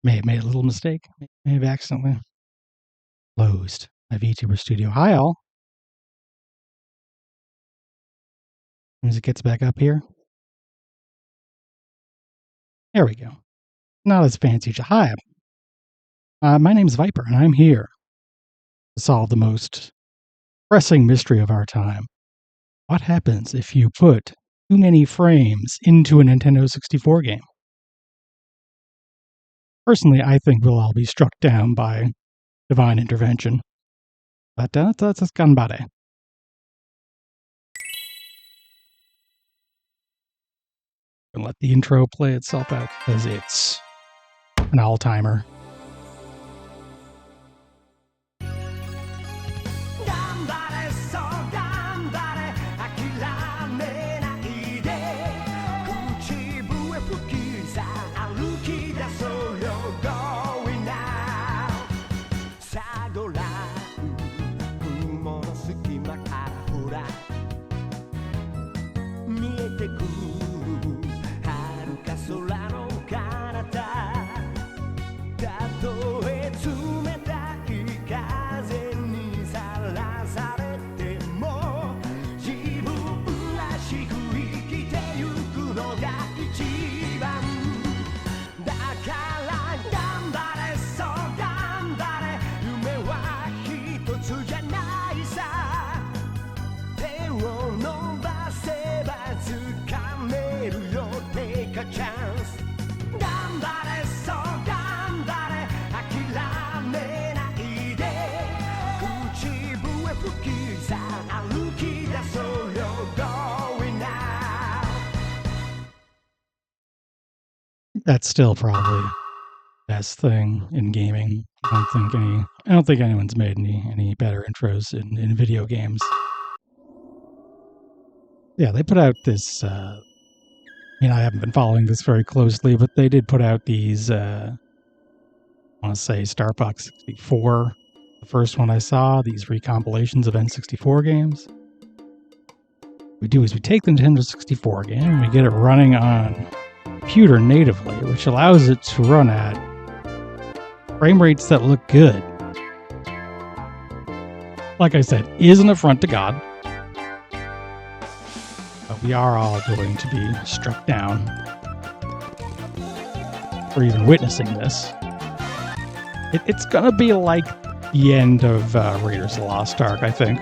May have made a little mistake. May have accidentally closed my VTuber studio. Hi, all. As it gets back up here. There we go. Not as fancy. Hi. My name's Viper, and I'm here to solve the most pressing mystery of our time. What happens if you put too many frames into a Nintendo 64 game? Personally, I think we'll all be struck down by divine intervention. But that's ganbare. And let the intro play itself out because it's an all-timer. That's still probably the best thing in gaming. I don't think anyone's made any better intros in video games. Yeah, they put out this. I haven't been following this very closely, but they did put out these. I want to say Star Fox 64, the first one I saw. These recompilations of N64 games. What we do is we take the Nintendo 64 game and we get it running on computer natively, which allows it to run at frame rates that look good. Like I said, is an affront to God. But we are all going to be struck down for even witnessing this. It's going to be like the end of Raiders of the Lost Ark, I think.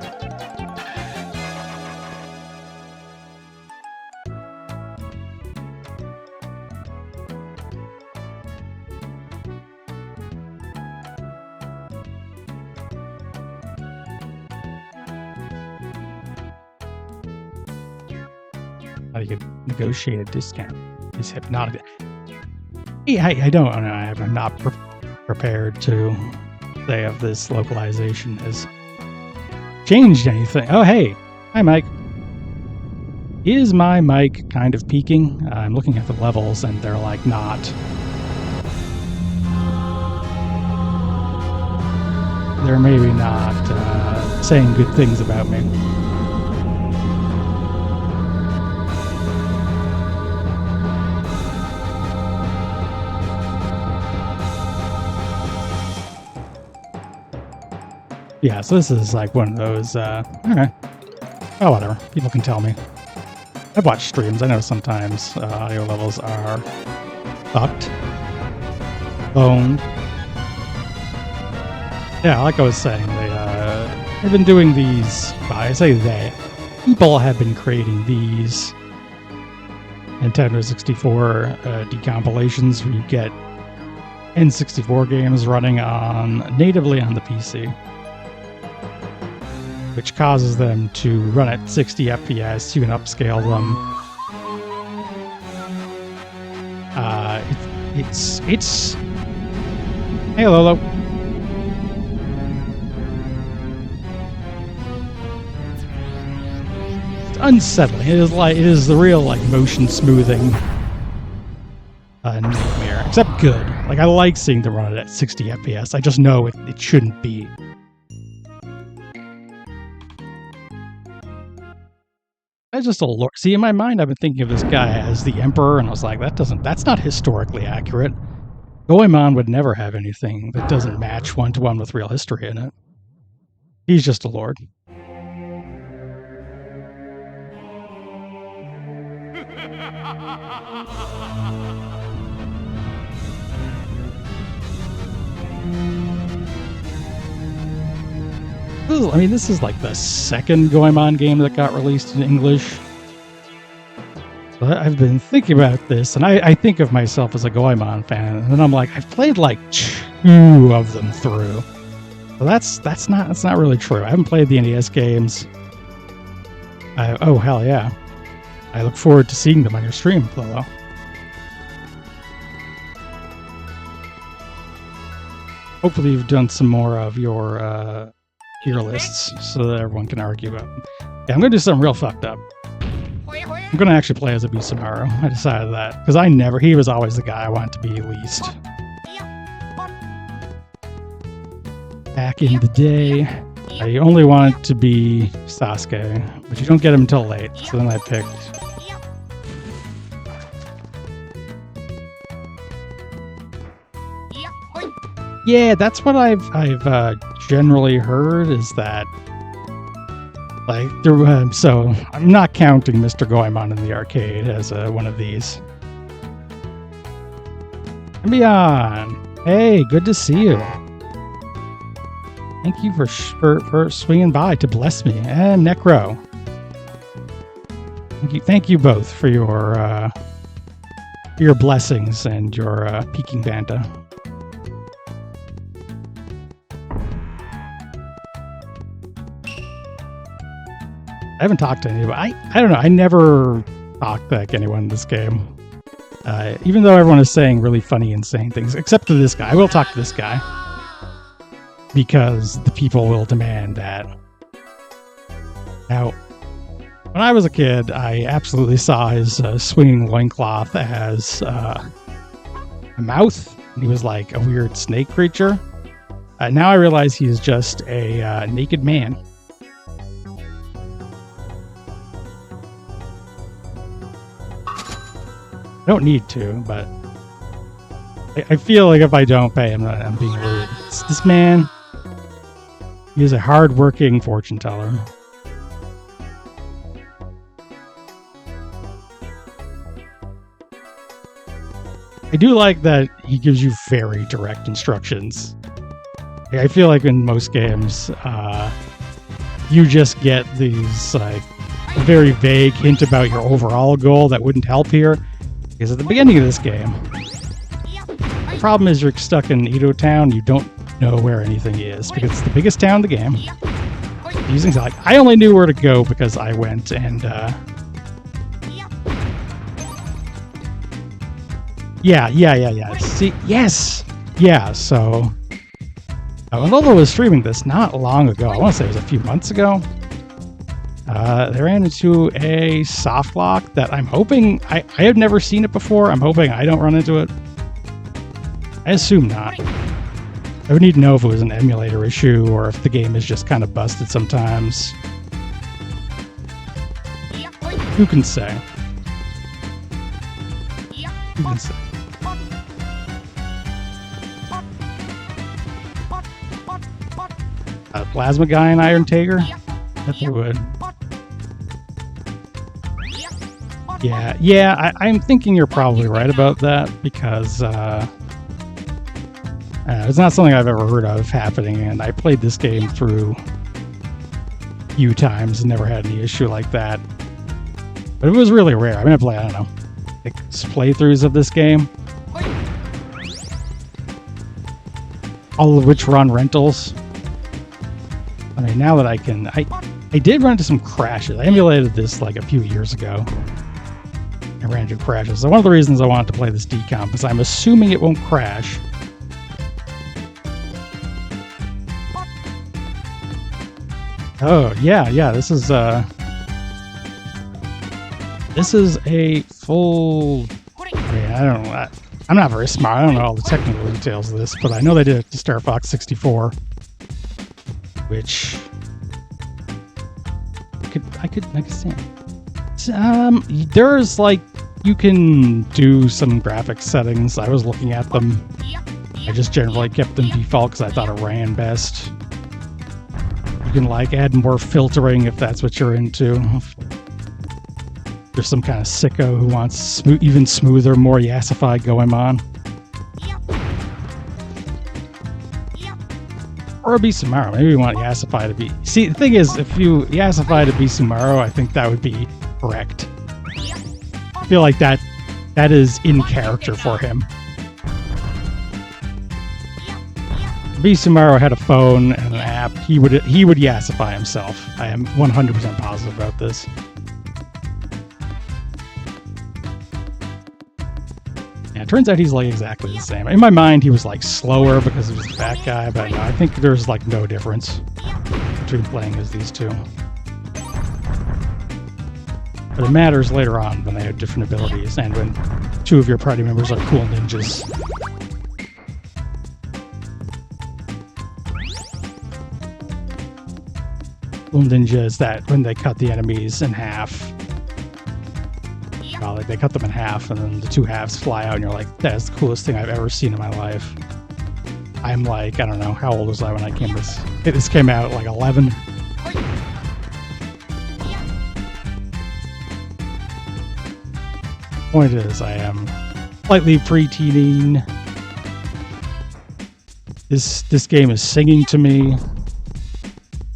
How you could negotiate a discount is hypnotic. Yeah, I don't know. I'm not prepared to say if this localization has changed anything. Oh, hey. Hi, Mike. Is my mic kind of peaking? I'm looking at the levels and they're like not. They're maybe not saying good things about me. Yeah, so this is like one of those, okay. Oh, whatever. People can tell me. I've watched streams. I know sometimes audio levels are fucked. Boned. Yeah, like I was saying, they've been doing these, well, I say they. People have been creating these Nintendo 64 decompilations where you get N64 games running natively on the PC, which causes them to run at 60 FPS. You can upscale them. It's. Hey, Lolo. It's unsettling. It is the real motion smoothing nightmare. Except good. I like seeing them run it at 60 FPS. I just know it shouldn't be. That's just a lore. See, in my mind, I've been thinking of this guy as the Emperor, and I was like, that's not historically accurate. Goemon would never have anything that doesn't match one-to-one with real history in it. He's just a lord. I mean, this is like the second Goemon game that got released in English. But I've been thinking about this, and I think of myself as a Goemon fan, and then I'm like, I've played like 2 of them through. So that's not really true. I haven't played the NES games. Oh hell yeah! I look forward to seeing them on your stream, Lolo. Hopefully, you've done some more of your tier lists so that everyone can argue about them. Yeah, I'm gonna do something real fucked up. I'm gonna actually play as Abisamaru. I decided that because he was always the guy I wanted to be least. Back in the day, I only wanted to be Sasuke, but you don't get him until late. So then I picked. Yeah, that's what I've generally heard is that. Like, so I'm not counting Mr. Goemon in the arcade as one of these. Beyond, hey, good to see you. Thank you for swinging by to bless me, and Necro. Thank you both for your blessings and your peeking banta. I haven't talked to anybody. I don't know. I never talked to anyone in this game. Even though everyone is saying really funny, insane things, except to this guy. I will talk to this guy. Because the people will demand that. Now, when I was a kid, I absolutely saw his swinging loincloth as a mouth. He was like a weird snake creature. Now I realize he's just a naked man. I don't need to, but I feel like if I don't pay him, I'm being rude. This man, he is a hard-working fortune teller. I do like that he gives you very direct instructions. I feel like in most games, you just get these like a very vague hint about your overall goal that wouldn't help here. Because at the beginning of this game, the problem is you're stuck in Edo Town, you don't know where anything is, because it's the biggest town in the game. These things like, I only knew where to go because I went and, Yeah. See, yes! Yeah, so... when Lola was streaming this not long ago, I want to say it was a few months ago, they ran into a soft lock that I'm hoping... I have never seen it before. I'm hoping I don't run into it. I assume not. I would need to know if it was an emulator issue or if the game is just kind of busted sometimes. Who can say? Who can say? A plasma guy and Iron Tiger? That they would. Yeah, I'm thinking you're probably right about that because it's not something I've ever heard of happening, and I played this game through a few times and never had any issue like that. But it was really rare. I'm gonna play, I don't know, 6 playthroughs of this game, all of which run rentals. I mean, now that I can, I did run into some crashes. I emulated this like a few years ago. I ran into crashes. So one of the reasons I wanted to play this decomp is I'm assuming it won't crash. Oh, yeah, this is a full... I'm not very smart. I don't know all the technical details of this, but I know they did it to Star Fox 64. Which... I could stand. There's like... You can do some graphics settings. I was looking at them. I just generally kept them default because I thought it ran best. You can like add more filtering if that's what you're into. If there's some kind of sicko who wants even smoother, more yassified goemon. Or a Bisumaro. Maybe you want Yassify to be... See, the thing is, if you Yassify to Bisumaro, I think that would be correct. I feel like that is in character for him. If Bisumaro had a phone and an app, he would Yassify himself. I am 100% positive about this. Yeah, it turns out he's like exactly the same. In my mind, he was like slower because he was a fat guy, but no, I think there's like no difference between playing as these two. But it matters later on when they have different abilities and when two of your party members are cool ninjas. Cool ninja is that when they cut the enemies in half. Well, like they cut them in half and then the two halves fly out and you're like, that is the coolest thing I've ever seen in my life. I'm like, I don't know, how old was I when I came this came out at like 11. Point is, I am slightly pre-teening. This game is singing to me,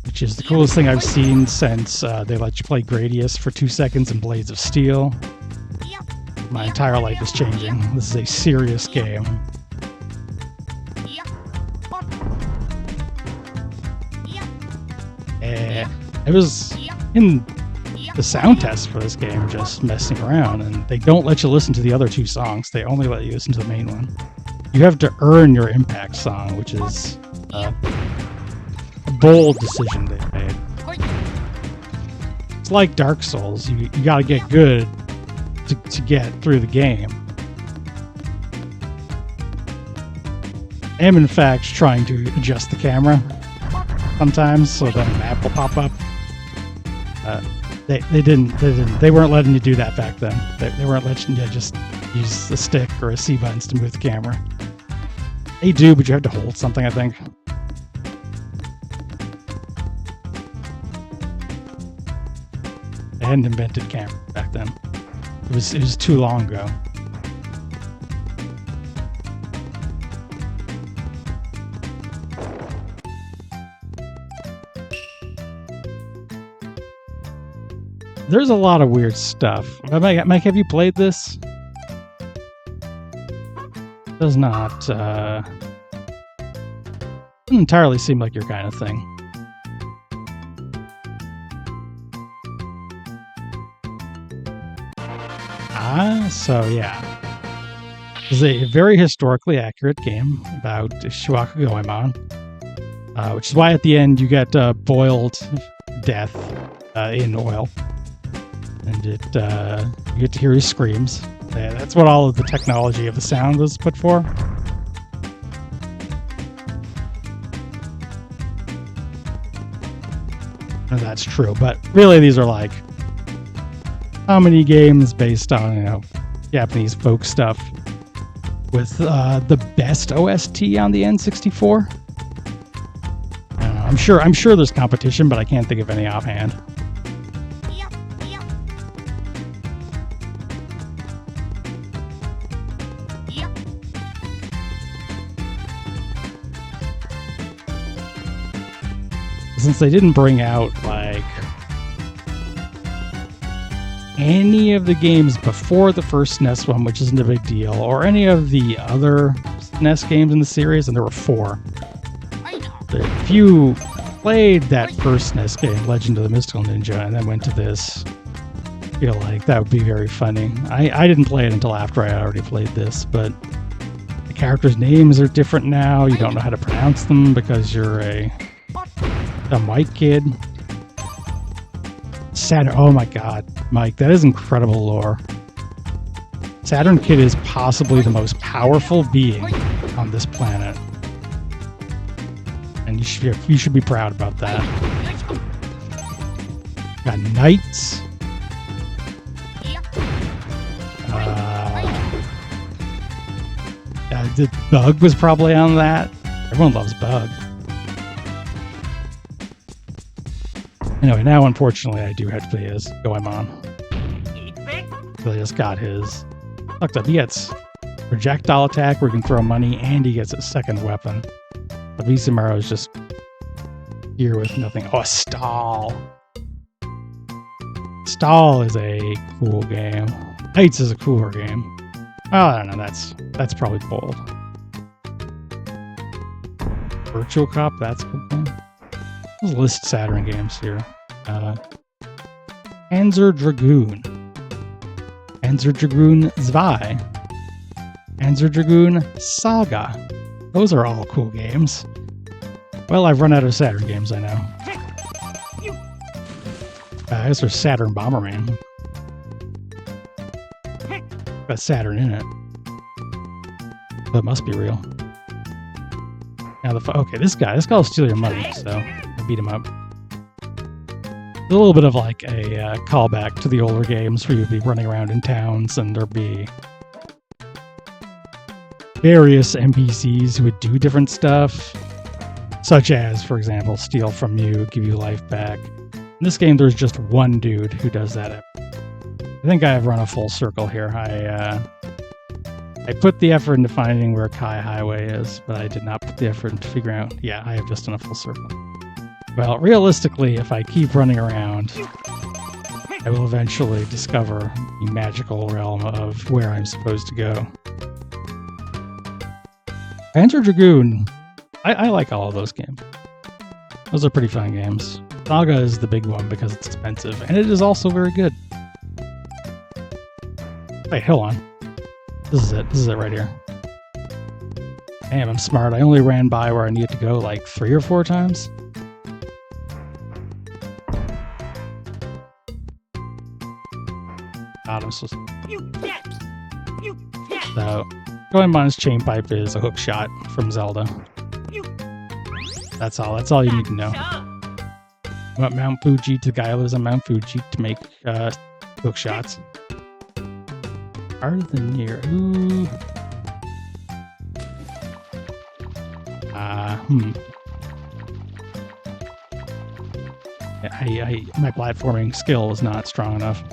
which is the coolest thing I've seen since they let you play Gradius for 2 seconds in Blades of Steel. My entire life is changing. This is a serious game. I was in the sound test for this game just messing around, and they don't let you listen to the other two songs. They only let you listen to the main one. You have to earn your impact song, which is a bold decision they made. It's like Dark Souls. You gotta get good to get through the game. I am in fact trying to adjust the camera sometimes so that a map will pop up. They weren't letting you do that back then. They weren't letting you just use the stick or a C buttons to move the camera. They do, but you have to hold something, I think. They hadn't invented camera back then. It was too long ago. There's a lot of weird stuff. Mike, have you played this? Does not doesn't entirely seem like your kind of thing. So yeah. This is a very historically accurate game about Shuaku Goemon, which is why at the end you get boiled death in oil. And you get to hear his screams. That's what all of the technology of the sound was put for. And that's true, but really these are like comedy games based on, Japanese folk stuff with the best OST on the N64. I'm sure there's competition, but I can't think of any offhand. Since they didn't bring out like any of the games before the first NES one, which isn't a big deal, or any of the other NES games in the series, and there were 4. If you played that first NES game, Legend of the Mystical Ninja, and then went to this, I feel like that would be very funny. I didn't play it until after I already played this, but the characters' names are different now. You don't know how to pronounce them because you're a white kid. Saturn. Oh my god, Mike, that is incredible lore. Saturn Kid is possibly the most powerful being on this planet. And you should be proud about that. Got knights. The Bug was probably on that. Everyone loves Bug. Anyway, now unfortunately I do have to play as Goemon. So I just got his fucked up. He gets projectile attack where he can throw money, and he gets a second weapon. But Visamaru is just here with nothing. Oh, a Stall. Stall is a cool game. Heights is a cooler game. Oh, I don't know. That's probably bold. Virtual Cop, that's a good game. Let's list Saturn games here. Panzer Dragoon. Panzer Dragoon 2. Panzer Dragoon Saga. Those are all cool games. Well, I've run out of Saturn games, I know. I guess there's Saturn Bomberman. Got Saturn in it. That must be real. Now okay, this guy will steal your money, so I'll beat him up. A little bit of like a callback to the older games where you'd be running around in towns and there'd be various NPCs who would do different stuff, such as, for example, steal from you, give you life back. In this game, there's just one dude who does that. I think I've run a full circle here. I put the effort into finding where Kai Highway is, but I did not put the effort into figuring out, yeah, I have just done a full circle. Well, realistically, if I keep running around, I will eventually discover the magical realm of where I'm supposed to go. Panzer Dragoon, I like all of those games. Those are pretty fun games. Saga is the big one because it's expensive, and it is also very good. Wait, hold on. This is it. This is it right here. Damn, I'm smart. I only ran by where I needed to go like 3 or 4 times. God, I'm so... So, Goemon's chain pipe is a hook shot from Zelda. That's all. That's all you need to know. I went Mount Fuji to the guy who lives on Mount Fuji to make hook shots. Harder than near. Ooh. Yeah, my platforming skill is not strong enough.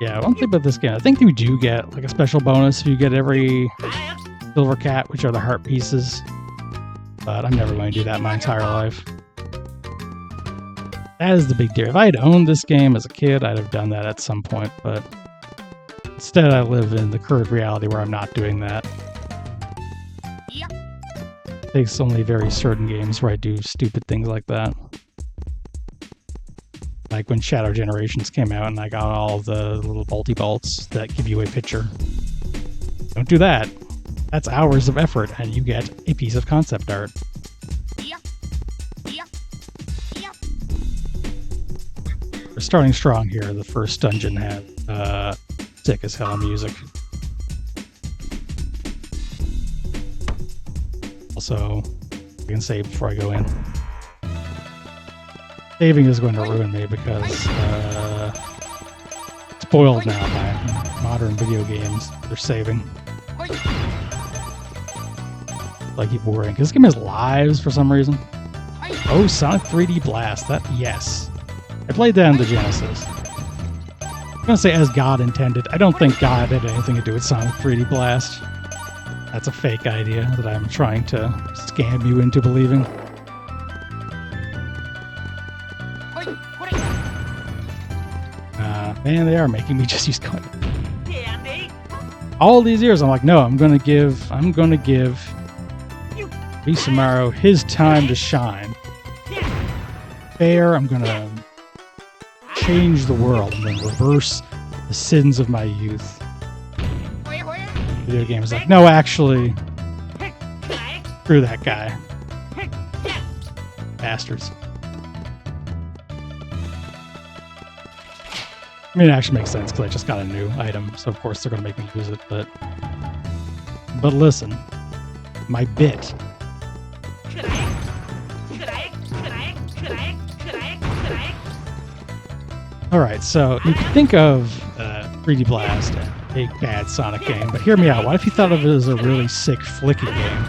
Yeah, one thing about this game, I think you do get like a special bonus if you get every silver cat, which are the heart pieces. But I'm never going to do that my entire life. That is the big deal. If I had owned this game as a kid, I'd have done that at some point, but instead I live in the current reality where I'm not doing that. It takes only very certain games where I do stupid things like that. Like when Shadow Generations came out and I got all the little bolty bolts that give you a picture. Don't do that. That's hours of effort and you get a piece of concept art. We're starting strong here. The first dungeon had sick as hell music. Also, I can save before I go in. Saving is going to ruin me because it's spoiled now by modern video games. They're saving. I keep worrying. This game has lives for some reason. Oh, Sonic 3D Blast. Yes. I played that on the Genesis. I'm going to say as God intended. I don't think God had anything to do with Sonic 3D Blast. That's a fake idea that I'm trying to scam you into believing. Man, they are making me just use coin. All these years, I'm like, no, I'm gonna give Visamaru his time to shine. Fair, I'm gonna change the world. I'm gonna reverse the sins of my youth. Video game is like, no, actually, screw that guy. Bastards. I mean, it actually makes sense because I just got a new item, so of course they're going to make me use it, but listen, my bit. Alright, so you can think of 3D Blast, a big bad Sonic game. But hear me out. What if you thought of it as a really sick flicky game?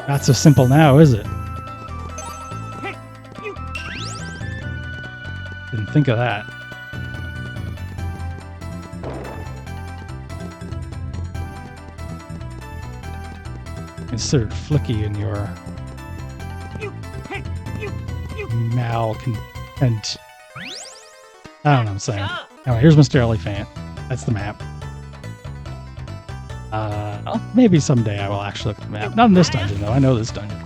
Not so simple now, is it? Didn't think of that. Considered flicky in your malcontent. I don't know what I'm saying. Anyway, here's Mr. Elephant. That's the map. Maybe someday I will actually look at the map. Not in this dungeon, though. I know this dungeon.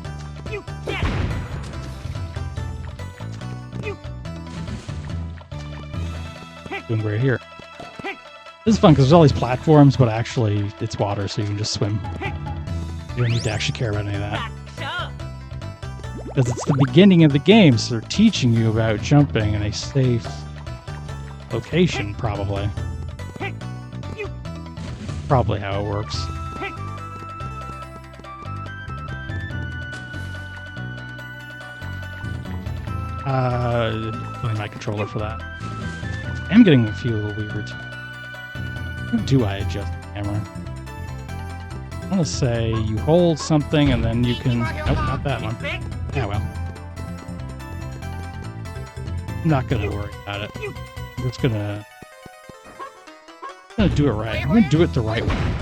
Doing great here. This is fun because there's all these platforms, but actually it's water, so you can just swim. You don't need to actually care about any of that. Because it's the beginning of the game, so they're teaching you about jumping in a safe location, probably. Probably how it works. Putting my controller for that. I'm getting a few little weird. How do I adjust the camera? I want to say you hold something and then you can... Nope, not that one. Yeah, well. I'm not going to worry about it. I'm just going to do it right. I'm going to do it the right way.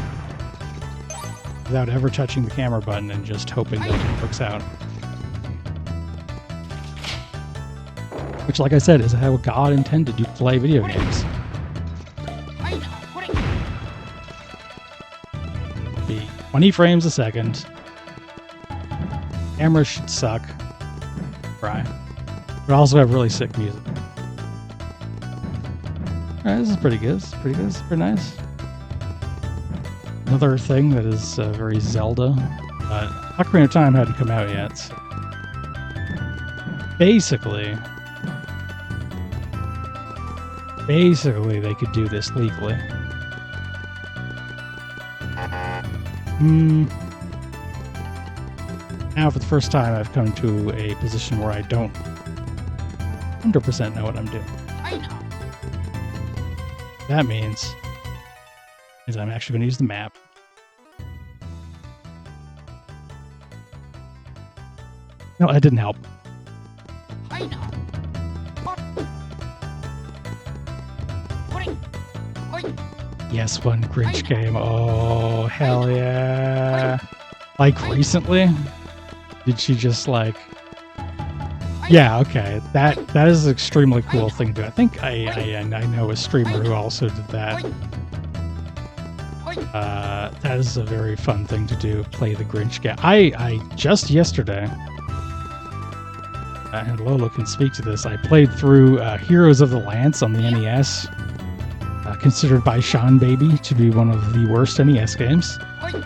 Without ever touching the camera button and just hoping that it works out. Which, like I said, is how God intended you to play video games. Be 20 frames a second. Camera should suck. Right. But also have really sick music. Alright, this is pretty good. This is pretty good. This is pretty nice. Another thing that is very Zelda, but Ocarina of Time hadn't come out yet. So basically, they could do this legally. Now, for the first time, I've come to a position where I don't 100% know what I'm doing. I know. That means is I'm actually going to use the map. No, that didn't help. I know. Yes, one Grinch game. Oh, hell yeah. Like, recently? Did she just, like... Yeah, okay. That is an extremely cool thing to do. I think I know a streamer who also did that. That is a very fun thing to do, play the Grinch game. I just yesterday, and Lola can speak to this, I played through Heroes of the Lance on the NES. Considered by Sean Baby to be one of the worst NES games. And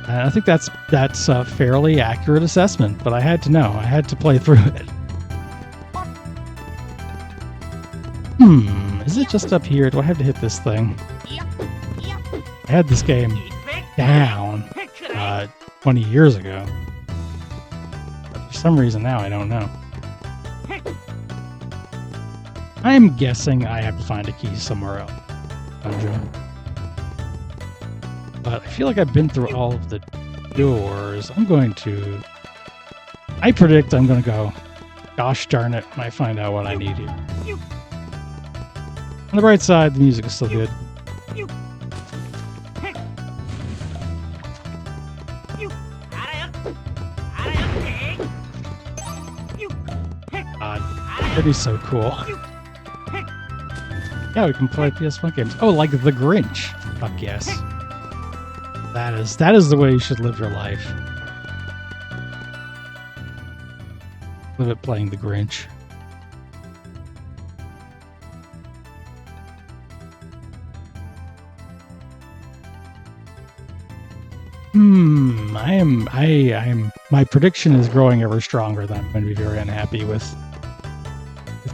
I think that's a fairly accurate assessment, but I had to know. I had to play through it. Is it just up here? Do I have to hit this thing? I had this game down 20 years ago. But for some reason now I don't know. I'm guessing I have to find a key somewhere else. But I feel like I've been through all of the doors. I predict I'm going to go, gosh darn it, when I find out what I need here. On the bright side, the music is still good. That'd be so cool. Yeah, we can play PS1 games. Oh, like the Grinch. Fuck yes. That is the way you should live your life. Live it playing the Grinch. My prediction is growing ever stronger that I'm going to be very unhappy with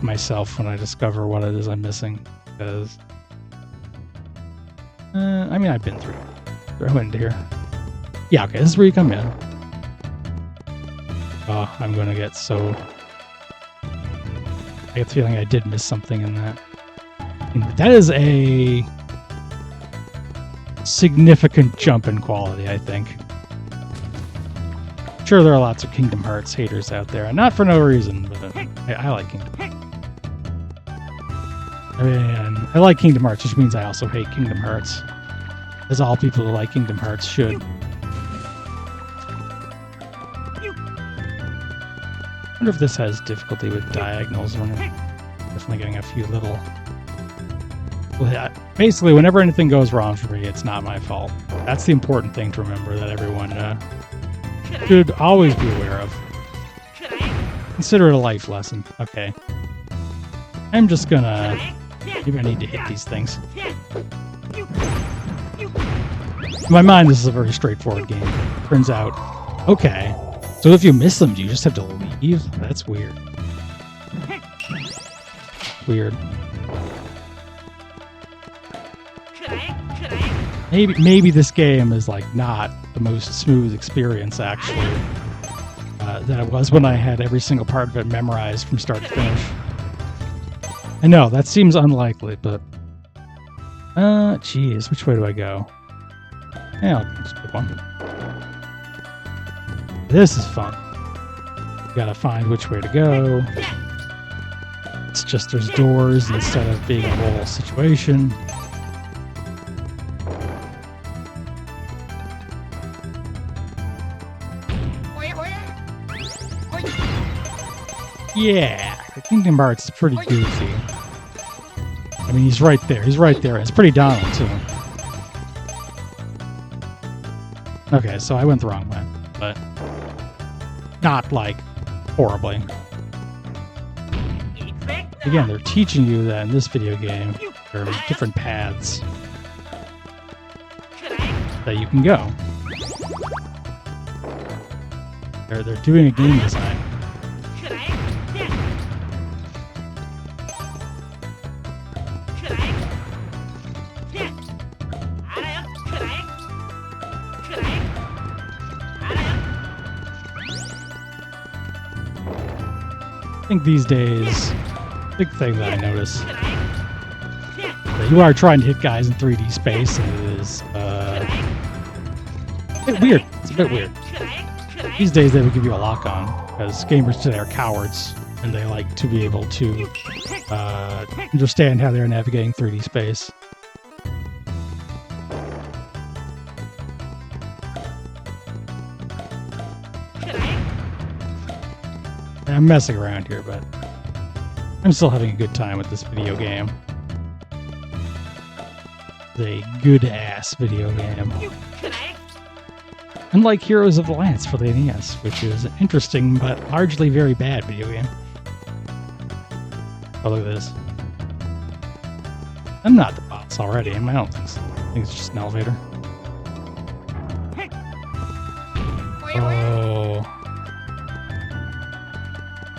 myself when I discover what it is I'm missing. Because, I've been through into here. Yeah, okay, this is where you come in. Oh, I'm going to get so... I get the feeling I did miss something in that. And that is a significant jump in quality, I think. Sure, there are lots of Kingdom Hearts haters out there, and not for no reason, but I like Kingdom Hearts. I mean, I like Kingdom Hearts, which means I also hate Kingdom Hearts, as all people who like Kingdom Hearts should. I wonder if this has difficulty with diagonals. We're definitely getting a few little... Basically, whenever anything goes wrong for me, it's not my fault. That's the important thing to remember, that everyone should always be aware of. Consider it a life lesson. Okay. I'm just gonna... Maybe I need to hit these things. In my mind, this is a very straightforward game. Turns out, okay. So if you miss them, do you just have to leave? That's weird. Weird. Maybe this game is like not the most smooth experience actually that it was when I had every single part of it memorized from start to finish. I know that seems unlikely, but geez, which way do I go? Yeah, I'll just pick one. This is fun. You gotta find which way to go. It's just there's doors instead of being a whole situation. Yeah, Kingdom Hearts is pretty goofy. I mean, he's right there. He's right there. It's pretty Donald, too. Okay, so I went the wrong way, but not, like, horribly. Again, they're teaching you that in this video game, there are different paths that you can go. They're doing a game design. I think these days, big thing that I notice, that you are trying to hit guys in 3D space, and it is a bit weird. It's a bit weird. These days they will give you a lock-on, because gamers today are cowards, and they like to be able to understand how they're navigating 3D space. I'm messing around here, but I'm still having a good time with this video game. It's a good-ass video game. Unlike Heroes of the Lance for the NES, which is an interesting but largely very bad video game. Oh, look at this. I'm not the boss already, I don't think so. I think it's just an elevator. Oh...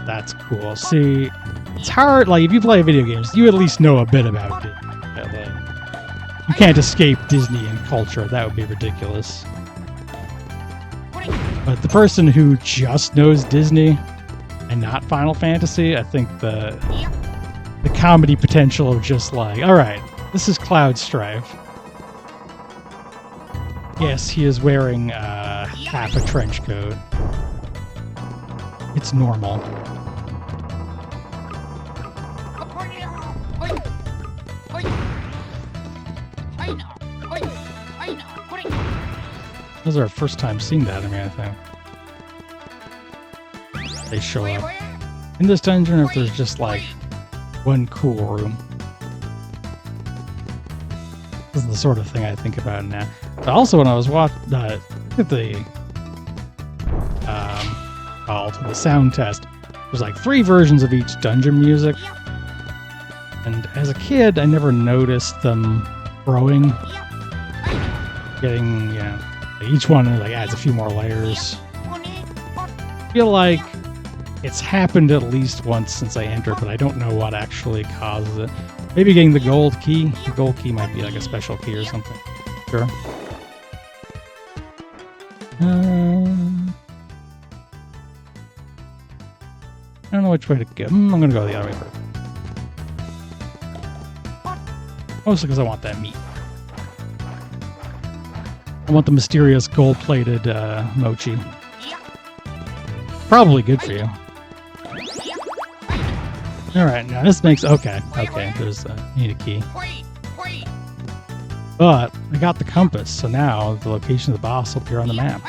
That's cool. See, it's hard, like, if you play video games, you at least know a bit about it. You can't escape Disney and culture. That would be ridiculous. But the person who just knows Disney and not Final Fantasy, I think the comedy potential of just like, alright, this is Cloud Strife. Yes, he is wearing half a trench coat. It's normal. This is our first time seeing that, I mean, I think. They show up in this dungeon, or if there's just like one cool room. This is the sort of thing I think about now. But also when I was watching at the the sound test, there's like 3 versions of each dungeon music. And as a kid, I never noticed them growing. Getting, you know, each one like adds a few more layers. I feel like it's happened at least once since I entered, but I don't know what actually causes it. Maybe getting the gold key. The gold key might be like a special key or something. Sure. I don't know which way to go. I'm gonna go the other way first. Mostly because I want that meat. I want the mysterious gold-plated mochi. Probably good for you. Alright, now this makes... Okay, there's need a key. But I got the compass, so now the location of the boss will appear on the map.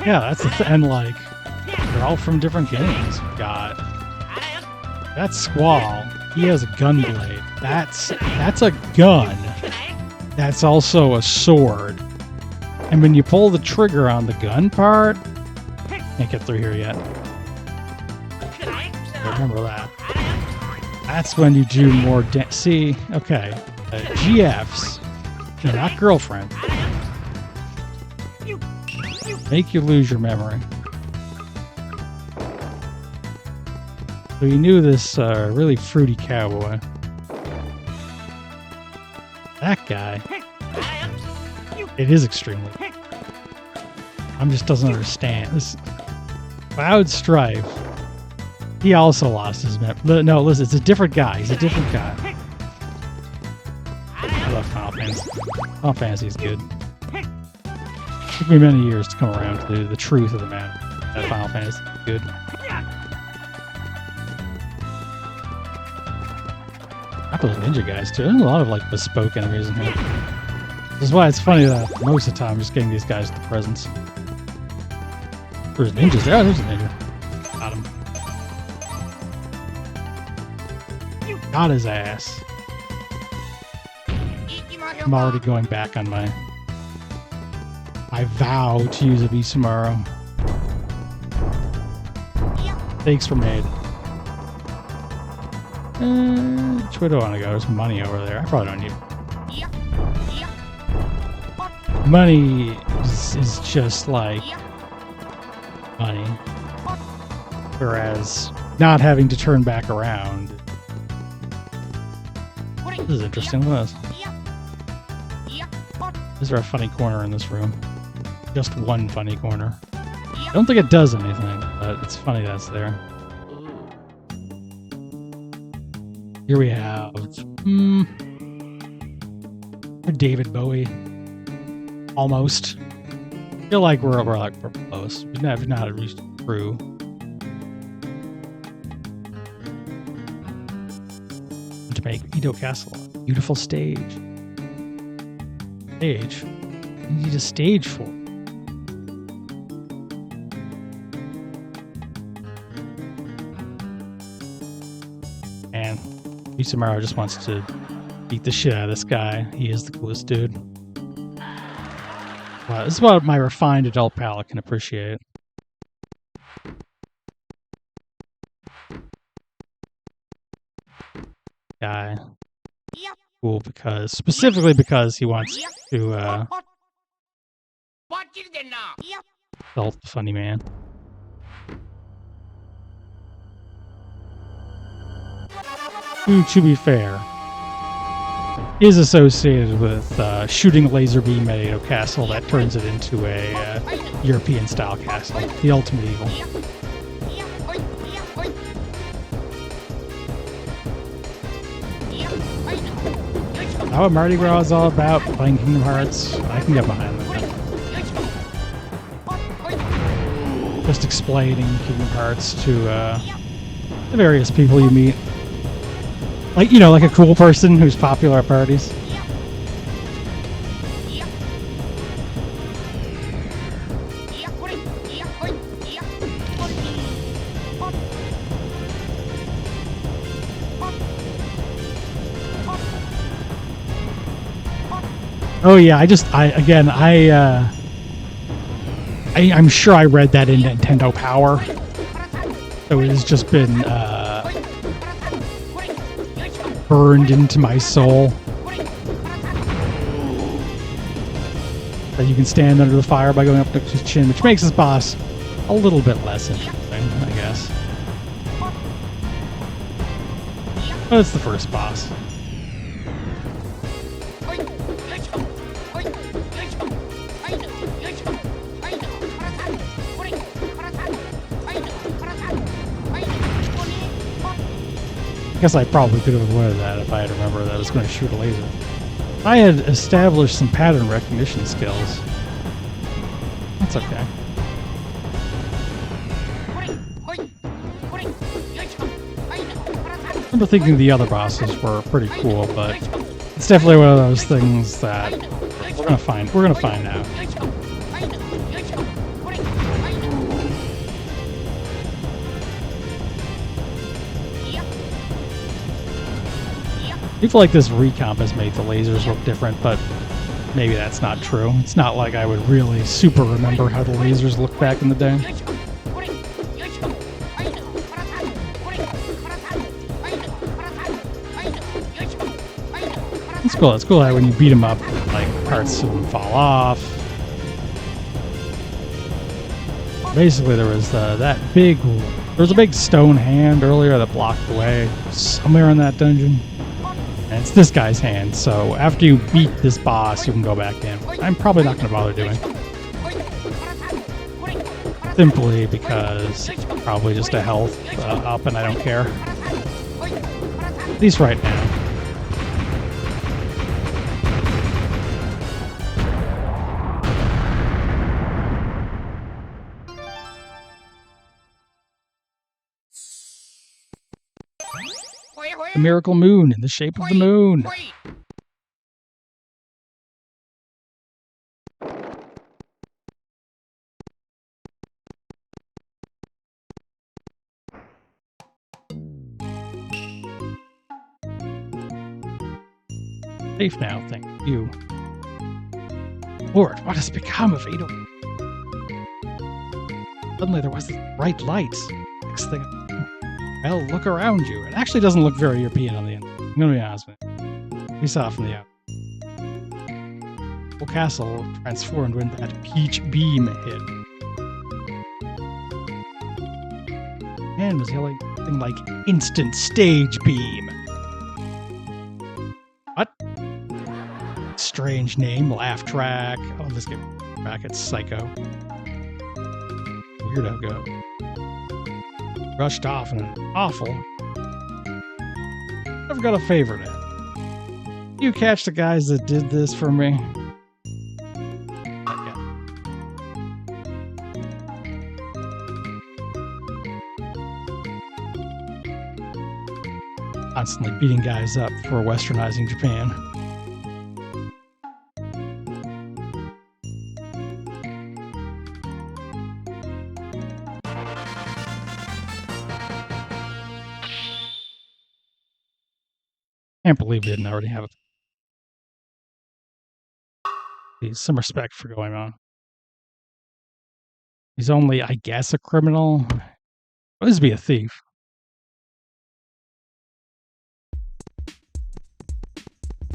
Yeah, that's the thing. And like, they're all from different games. We've got that Squall. He has a gun blade. That's a gun. That's also a sword. And when you pull the trigger on the gun part, can't get through here yet. Remember that. That's when you do more. See, okay, GFs. They're not girlfriend. Make you lose your memory. So you knew this really fruity cowboy. That guy. It is extremely. Just doesn't understand. This Cloud Strife. He also lost his memory. No, listen, it's a different guy. He's a different guy. I love Final Fantasy. Final Fantasy is good. It took me many years to come around to the truth of the matter. That Final Fantasy is good. Not those ninja guys too. There's a lot of like bespoke enemies in here. This is why it's funny that most of the time I'm just getting these guys the presents. Where's ninjas? There, there's a ninja. Got him. Got his ass. I'm already going back on my vow to use a Bisamaru. Mistakes were made. Which way do I want to go? There's money over there. I probably don't need it. Money is just like money. Whereas not having to turn back around. This is interesting. What is? Is there a funny corner in this room? Just one funny corner. I don't think it does anything, but it's funny that's there. Here we have David Bowie. Almost. I feel like we're close. We've not reached through. To make Edo Castle a beautiful stage. Stage? You need a stage for. And Bisamaru just wants to beat the shit out of this guy. He is the coolest dude. Wow, this is what my refined adult palate can appreciate. Guy. Cool specifically because he wants to adult the funny man. Who, to be fair, is associated with shooting laser beam at Edo Castle that turns it into a European-style castle. The ultimate evil. How what Mardi Gras is all about, playing Kingdom Hearts, I can get behind that. Just explaining Kingdom Hearts to the various people you meet. Like, you know, like a cool person who's popular at parties. Oh yeah, I'm sure I read that in Nintendo Power. So it has just been burned into my soul. That you can stand under the fire by going up to his chin, which makes this boss a little bit less interesting, I guess. But it's the first boss. I guess I probably could have avoided that if I had remembered that I was going to shoot a laser. I had established some pattern recognition skills. That's okay. I remember thinking the other bosses were pretty cool, but it's definitely one of those things that we're gonna find out. I feel like this recomp has made the lasers look different, but maybe that's not true. It's not like I would really super remember how the lasers looked back in the day. It's cool. It's cool how when you beat them up, like parts of them fall off. Basically, there was a big stone hand earlier that blocked the way somewhere in that dungeon. And it's this guy's hand, so after you beat this boss, you can go back in. I'm probably not going to bother doing. Simply because it's probably just a health up and I don't care. At least right now. The miracle moon in the shape of the moon. Safe now, thank you. Lord, what has become of Ada? Suddenly there was this bright light. Next thing, well, look around you. It actually doesn't look very European on the end. I'm gonna be honest with you. We saw it from the out. The whole castle transformed when that peach beam hit. Man was yelling something like instant stage beam. What? Strange name, laugh track. Oh, this game brackets psycho. Weirdo go. Rushed off in an awful. I've got a favor now. You catch the guys that did this for me? Not yet. Constantly beating guys up for westernizing Japan. Can't believe we didn't already have some respect for Goemon. He's only, I guess, a criminal. What is to be a thief?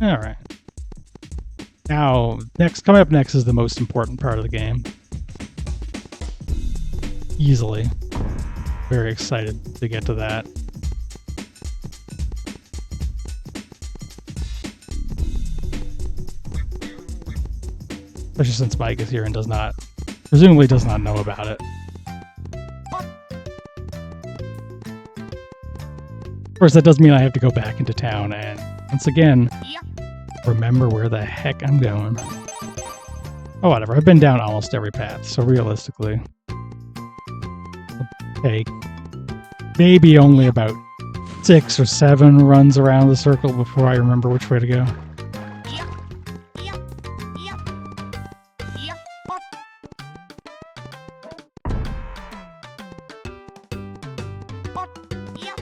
All right. Now, coming up next is the most important part of the game. Easily. Very excited to get to that. Especially since Mike is here and presumably does not know about it. Of course, that does mean I have to go back into town and, once again, remember where the heck I'm going. Oh, whatever. I've been down almost every path, so realistically, it'll take maybe only about 6 or 7 runs around the circle before I remember which way to go.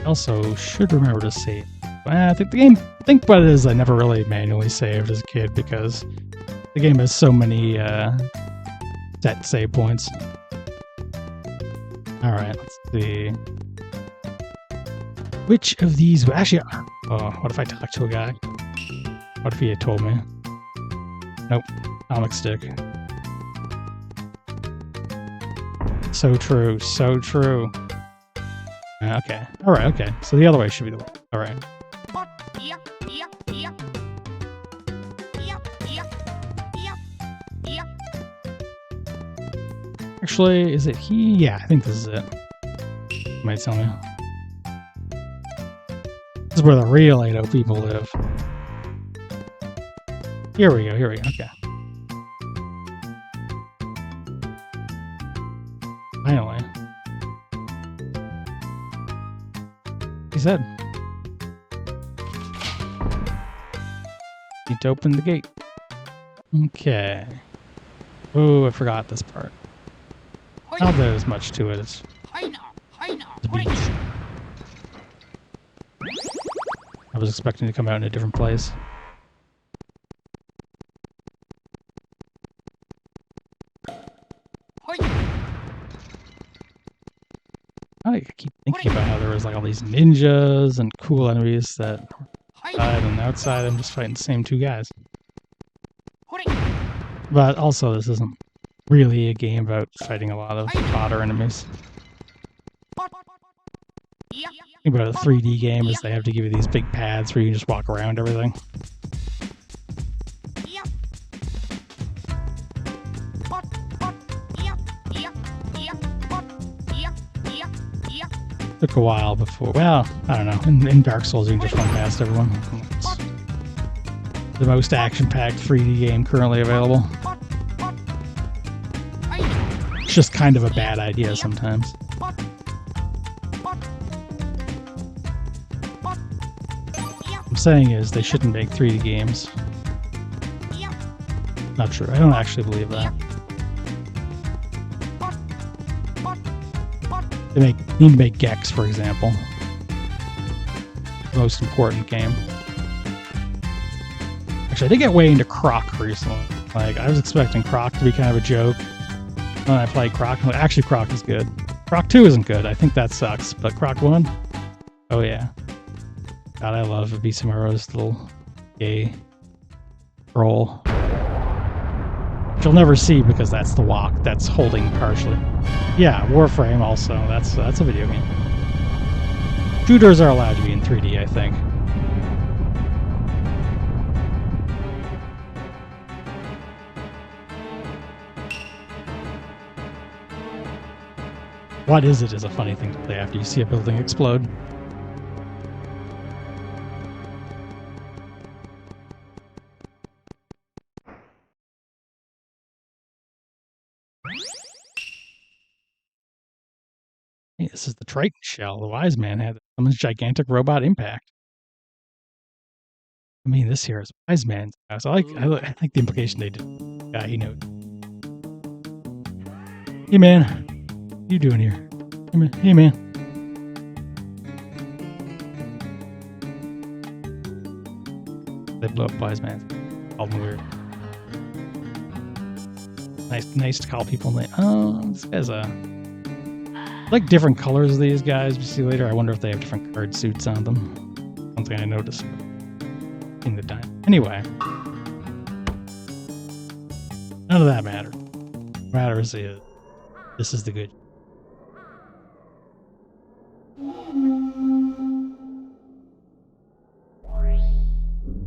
Also, should remember to save. I think what it is, I never really manually saved as a kid because the game has so many set save points. Alright, let's see. Which of these... Actually, what if I talked to a guy? What if he had told me? Nope. Comic stick. So true, so true. Okay. Alright, okay. So the other way should be the way. Alright. Actually, is it he? Yeah, I think this is it. You might tell me. This is where the real 80 people live. Here we go, okay. Finally. He said. Need to open the gate. Okay. Oh, I forgot this part. Not that there's much to it. It's the beach. I was expecting to come out in a different place. I keep thinking about how there was like all these ninjas and cool enemies that inside and outside I'm just fighting the same two guys. But also this isn't really a game about fighting a lot of fodder enemies. Think about a 3D game is they have to give you these big pads where you can just walk around everything. Took a while before, well, I don't know, in Dark Souls you can just run past everyone. It's the most action-packed 3D game currently available. It's just kind of a bad idea sometimes. What I'm saying is they shouldn't make 3D games. Not true, I don't actually believe that. They need to make Gex, for example. Most important game. Actually, I did get way into Croc recently. Like, I was expecting Croc to be kind of a joke. When I played Croc, actually Croc is good. Croc 2 isn't good, I think that sucks. But Croc 1? Oh yeah. God, I love Abisamaro's little gay troll. Which you'll never see because that's the walk that's holding partially. Yeah, Warframe also. That's a video game. Shooters are allowed to be in 3D, I think. What is it is a funny thing to play after you see a building explode. Hey, this is the Triton shell. The wise man had someone's gigantic robot impact. I mean, this here is wise man's house. I like the implication they did. Yeah, he knows. Hey man, what you doing here? Hey man. They blew up wise man's. Called them weird. Nice to call people names. Oh, this guy's a. Like different colors of these guys we see later. I wonder if they have different card suits on them. Something I noticed in the time. Anyway, none of that matters. What matters is this is the good.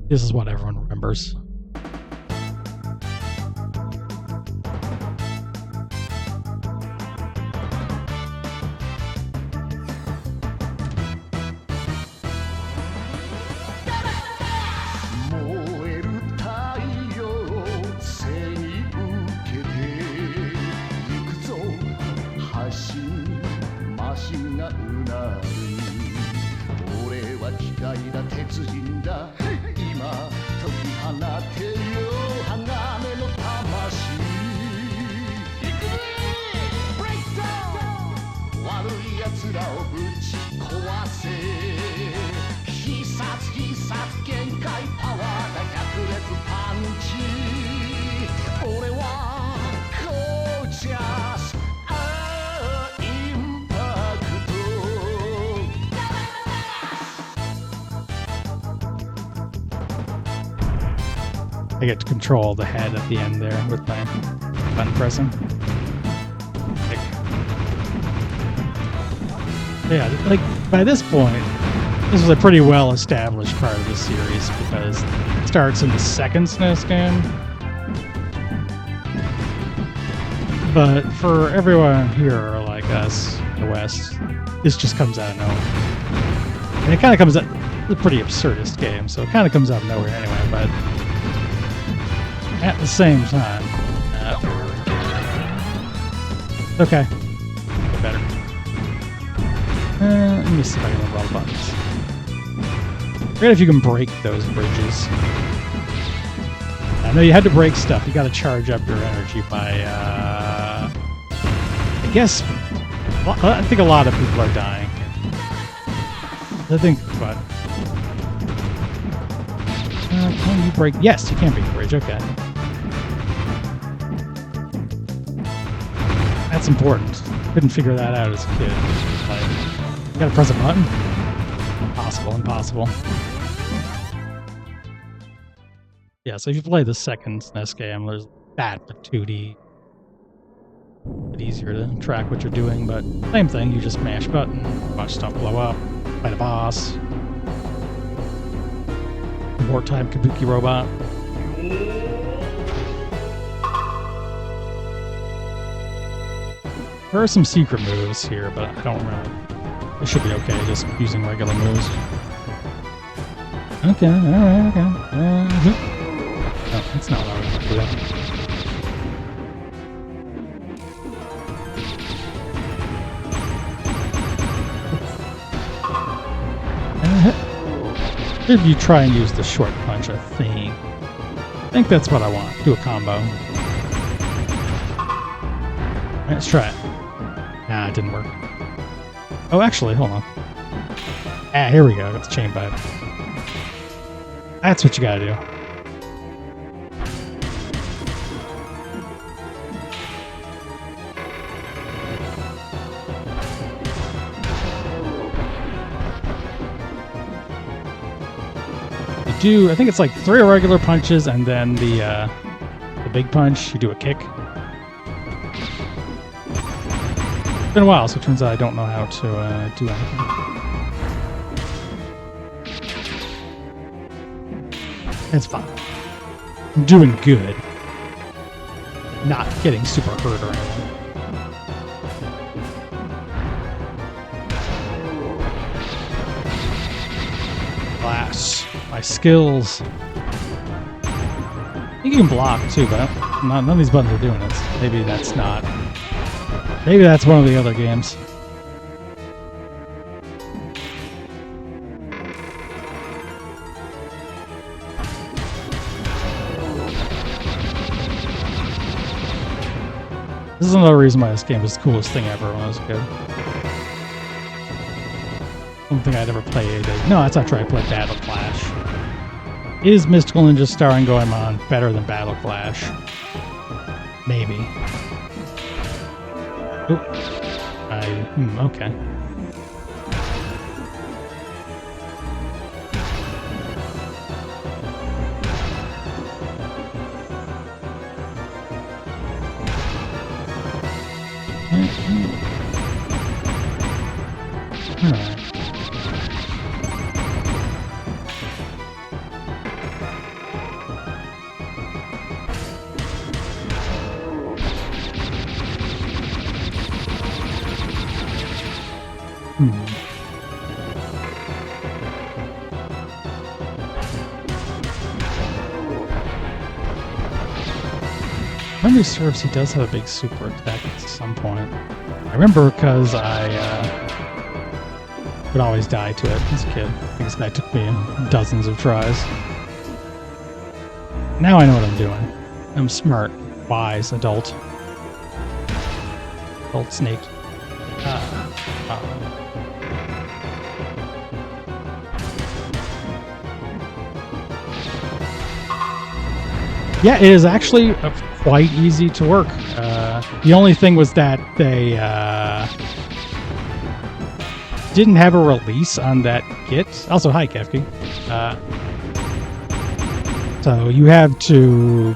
This is what everyone remembers. I get to control the head at the end there with my button pressing. Yeah, like by this point, this is a pretty well established part of the series because it starts in the second SNES game. But for everyone here like us, the West, this just comes out of nowhere. And it kind of comes out. It's a pretty absurdist game, so it kind of comes out of nowhere anyway, but at the same time, okay, get better. Let me see if I can remember all the buttons. Forget if you can break those bridges. I know you had to break stuff. You got to charge up your energy by, I guess, I think a lot of people are dying. I think, but can you break? Yes, you can break the bridge. Okay, that's important. Couldn't figure that out as a kid. Like, you gotta press a button. Impossible. Yeah, so if you play the second SNES game, there's that, but 2D. A bit easier to track what you're doing, but same thing. You just mash button, watch stuff blow up, fight a boss. Wartime Kabuki robot. There are some secret moves here, but I don't remember. It should be okay, just using regular moves. Okay, alright, okay. No, that's not what I was doing. If you try and use the short punch, I think that's what I want. Do a combo. Alright, let's try it. Nah, it didn't work. Oh, actually, hold on. Ah, here we go. Got the chain pipe. That's what you gotta do. I think it's like 3 regular punches and then the big punch, you do a kick. It's been a while, so it turns out I don't know how to do anything. It's fine. I'm doing good. Not getting super hurt or anything. Class. My skills. I think you can block too, but none of these buttons are doing it. Maybe that's not. Maybe that's one of the other games. This is another reason why this game was the coolest thing ever when I was a kid. I don't think I'd ever play a day. No, that's not true. I played Battle Clash. Is Mystical Ninja starring Goemon better than Battle Clash? Maybe. Ooh. Okay. Alright. Memory serves, he does have a big super attack at some point. I remember because I would always die to it as a kid. I think this guy took me dozens of tries. Now I know what I'm doing. I'm smart, wise, adult. Adult snake. Yeah, it is actually quite easy to work. The only thing was that they didn't have a release on that kit. Also, hi, Kefki. So you have to...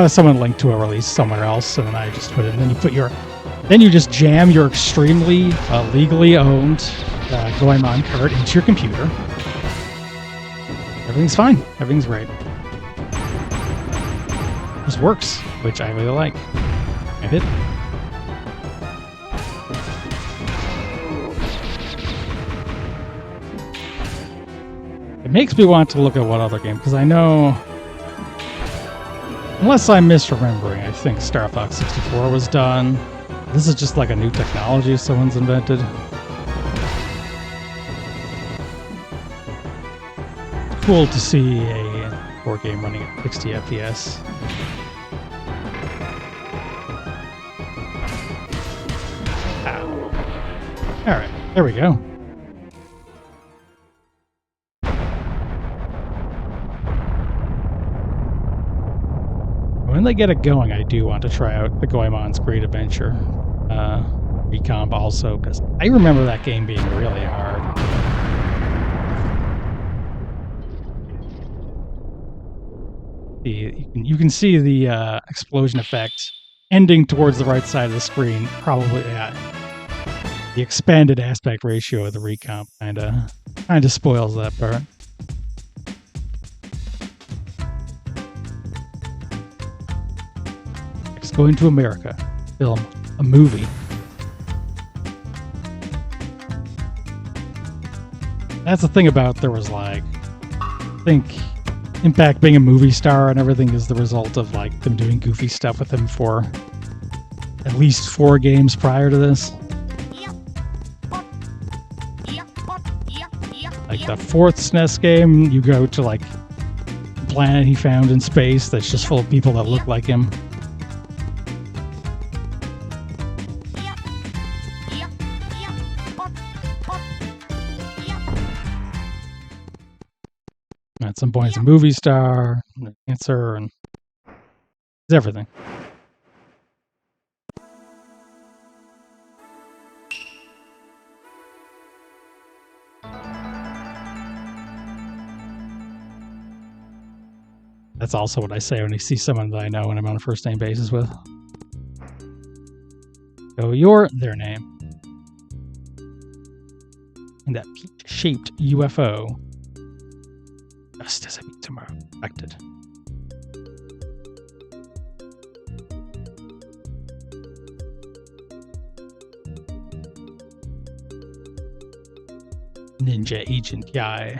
someone linked to a release somewhere else, and then I just put it in. Then you put your... Then you just jam your extremely legally owned Goemon card into your computer. Everything's fine. Everything's great. Just works, which I really like. And it. It makes me want to look at what other game, because I know, unless I'm misremembering, I think Star Fox 64 was done. This is just like a new technology someone's invented. Cool to see a 4 game running at 60 FPS. Ow. Alright, there we go. When they get it going, I do want to try out the Goemon's Great Adventure Recomp also, because I remember that game being really hard. You can see the explosion effect ending towards the right side of the screen. Probably the expanded aspect ratio of the Recomp kind of spoils that part. Next, going to America, film a movie. That's the thing about there was like, I think Impact being a movie star and everything is the result of like them doing goofy stuff with him for at least 4 games prior to this. Like the 4th SNES game, you go to like a planet he found in space that's just full of people that look like him. At some point, he's a movie star, a dancer, and it's everything. That's also what I say when I see someone that I know and I'm on a first name basis with. So you're their name. And that peach-shaped UFO. Just as I meet tomorrow, expected. Ninja Agent Yai.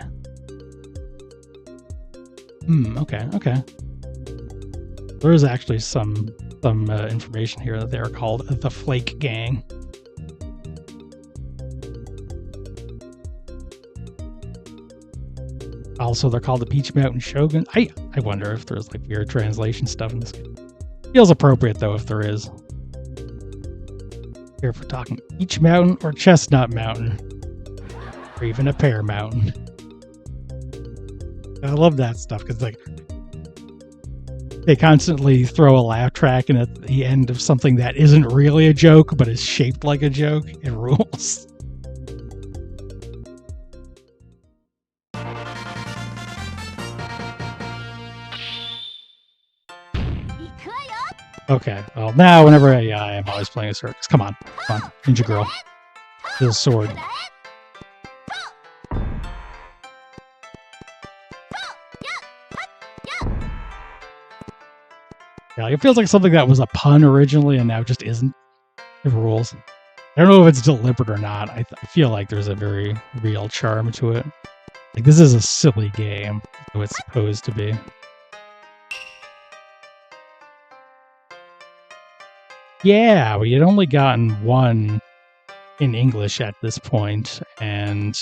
Okay. There is actually some information here that they're called the Flake Gang. Also, they're called the Peach Mountain Shogun. I wonder if there's like weird translation stuff in this game. Feels appropriate though if there is. Here if we're talking Peach Mountain or Chestnut Mountain. Or even a Pear Mountain. I love that stuff because like they constantly throw a laugh track in at the end of something that isn't really a joke but is shaped like a joke. It rules. Okay, well now whenever I'm always playing a circus. Come on, Ninja Girl. His sword. Yeah, like it feels like something that was a pun originally and now just isn't. It rules. I don't know if it's deliberate or not. I feel like there's a very real charm to it. Like this is a silly game, so it's supposed to be. Yeah, we had only gotten one in English at this point, and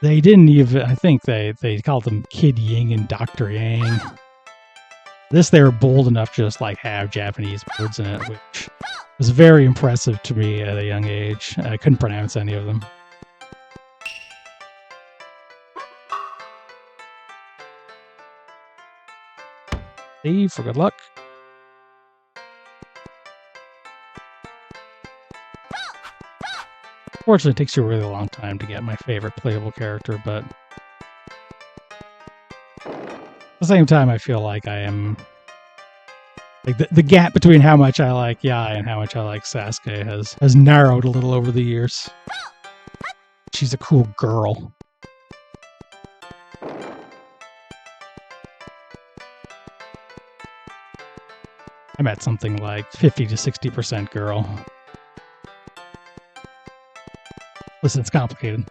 they didn't even, I think they called them Kid Ying and Dr. Yang. This, they were bold enough to just like have Japanese words in it, which was very impressive to me at a young age. I couldn't pronounce any of them. See, for good luck. Fortunately, it takes you a really long time to get my favorite playable character, but at the same time, I feel like I am... Like, the gap between how much I like Yai and how much I like Sasuke has narrowed a little over the years. She's a cool girl. I'm at something like 50 to 60% girl. Listen, it's complicated.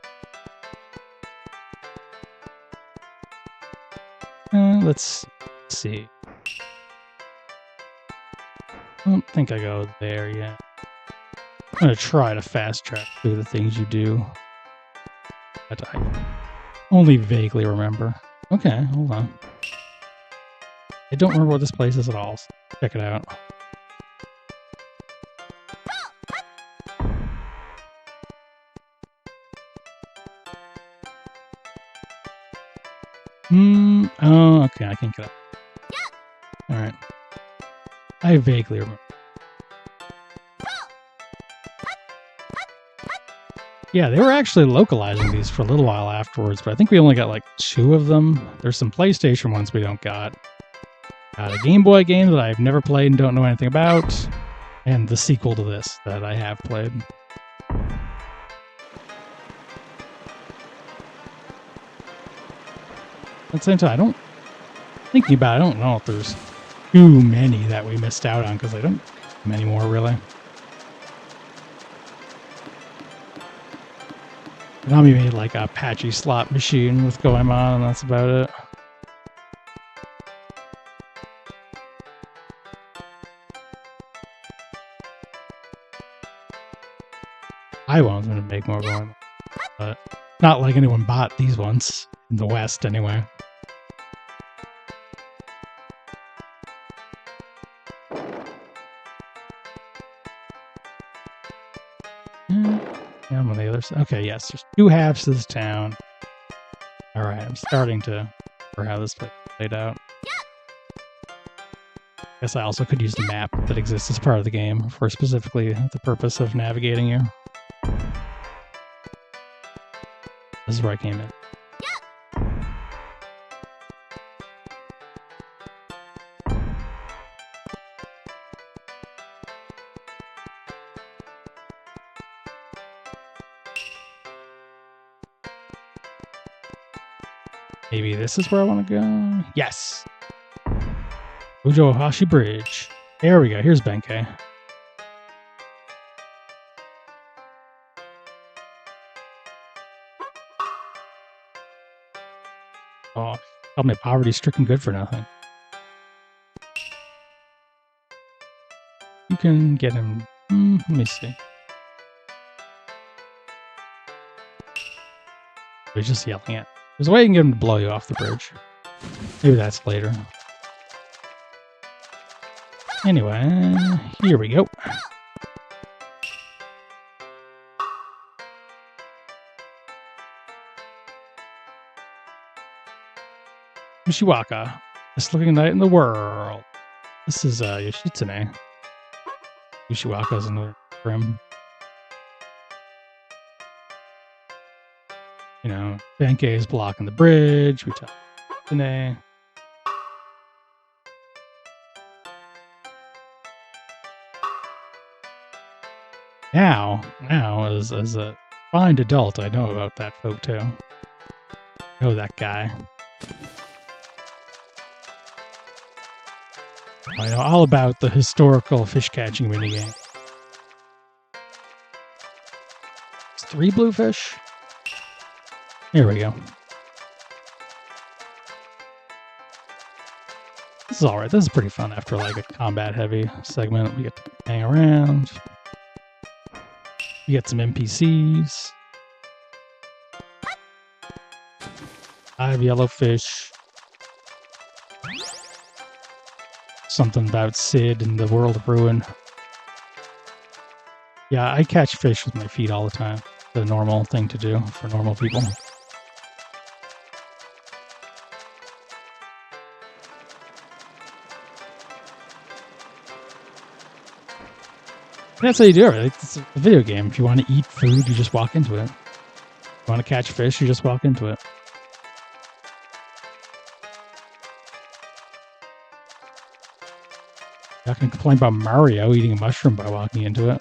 Let's see. I don't think I go there yet. I'm going to try to fast track through the things you do. But I only vaguely remember. Okay, hold on. I don't remember what this place is at all. So check it out. Oh, okay, I can get up. Alright. I vaguely remember. Yeah, they were actually localizing these for a little while afterwards, but I think we only got like 2 of them. There's some PlayStation ones we don't got. A Game Boy game that I've never played and don't know anything about, and the sequel to this that I have played. At the same time, thinking about it, I don't know if there's too many that we missed out on, because I don't have many more, really. Now we made like a patchy slot machine with Goemon, and that's about it. I wanted them to make more Goemon, but not like anyone bought these ones in the West, anyway. Yeah, I'm on the other side. Okay, yes, there's 2 halves to this town. Alright, I'm starting to remember how this played out. Guess I also could use the map that exists as part of the game for specifically the purpose of navigating you. This is where I came in. Maybe this is where I want to go? Yes! Ujohashi Bridge. There we go. Here's Benkei. Oh, tell me poverty-stricken good for nothing. You can get him... let me see. He's just yelling at. There's a way you can get him to blow you off the bridge. Maybe that's later. Anyway, here we go. Yoshiwaka, best looking knight in the world. This is Yoshitsune. Yoshiwaka is another grim. You know, Benkei is blocking the bridge. We tell Yoshitsune. Now, as a fine adult, I know about that photo. I know that guy. I know all about the historical fish catching minigame. It's 3 blue fish. Here we go. This is alright. This is pretty fun after like a combat heavy segment. We get to hang around. We get some NPCs. 5 yellow fish. Something about Sid and the World of Ruin. Yeah, I catch fish with my feet all the time. The normal thing to do for normal people. That's how you do it. It's a video game. If you want to eat food, you just walk into it. If you want to catch fish, you just walk into it. I can complain about Mario eating a mushroom by walking into it.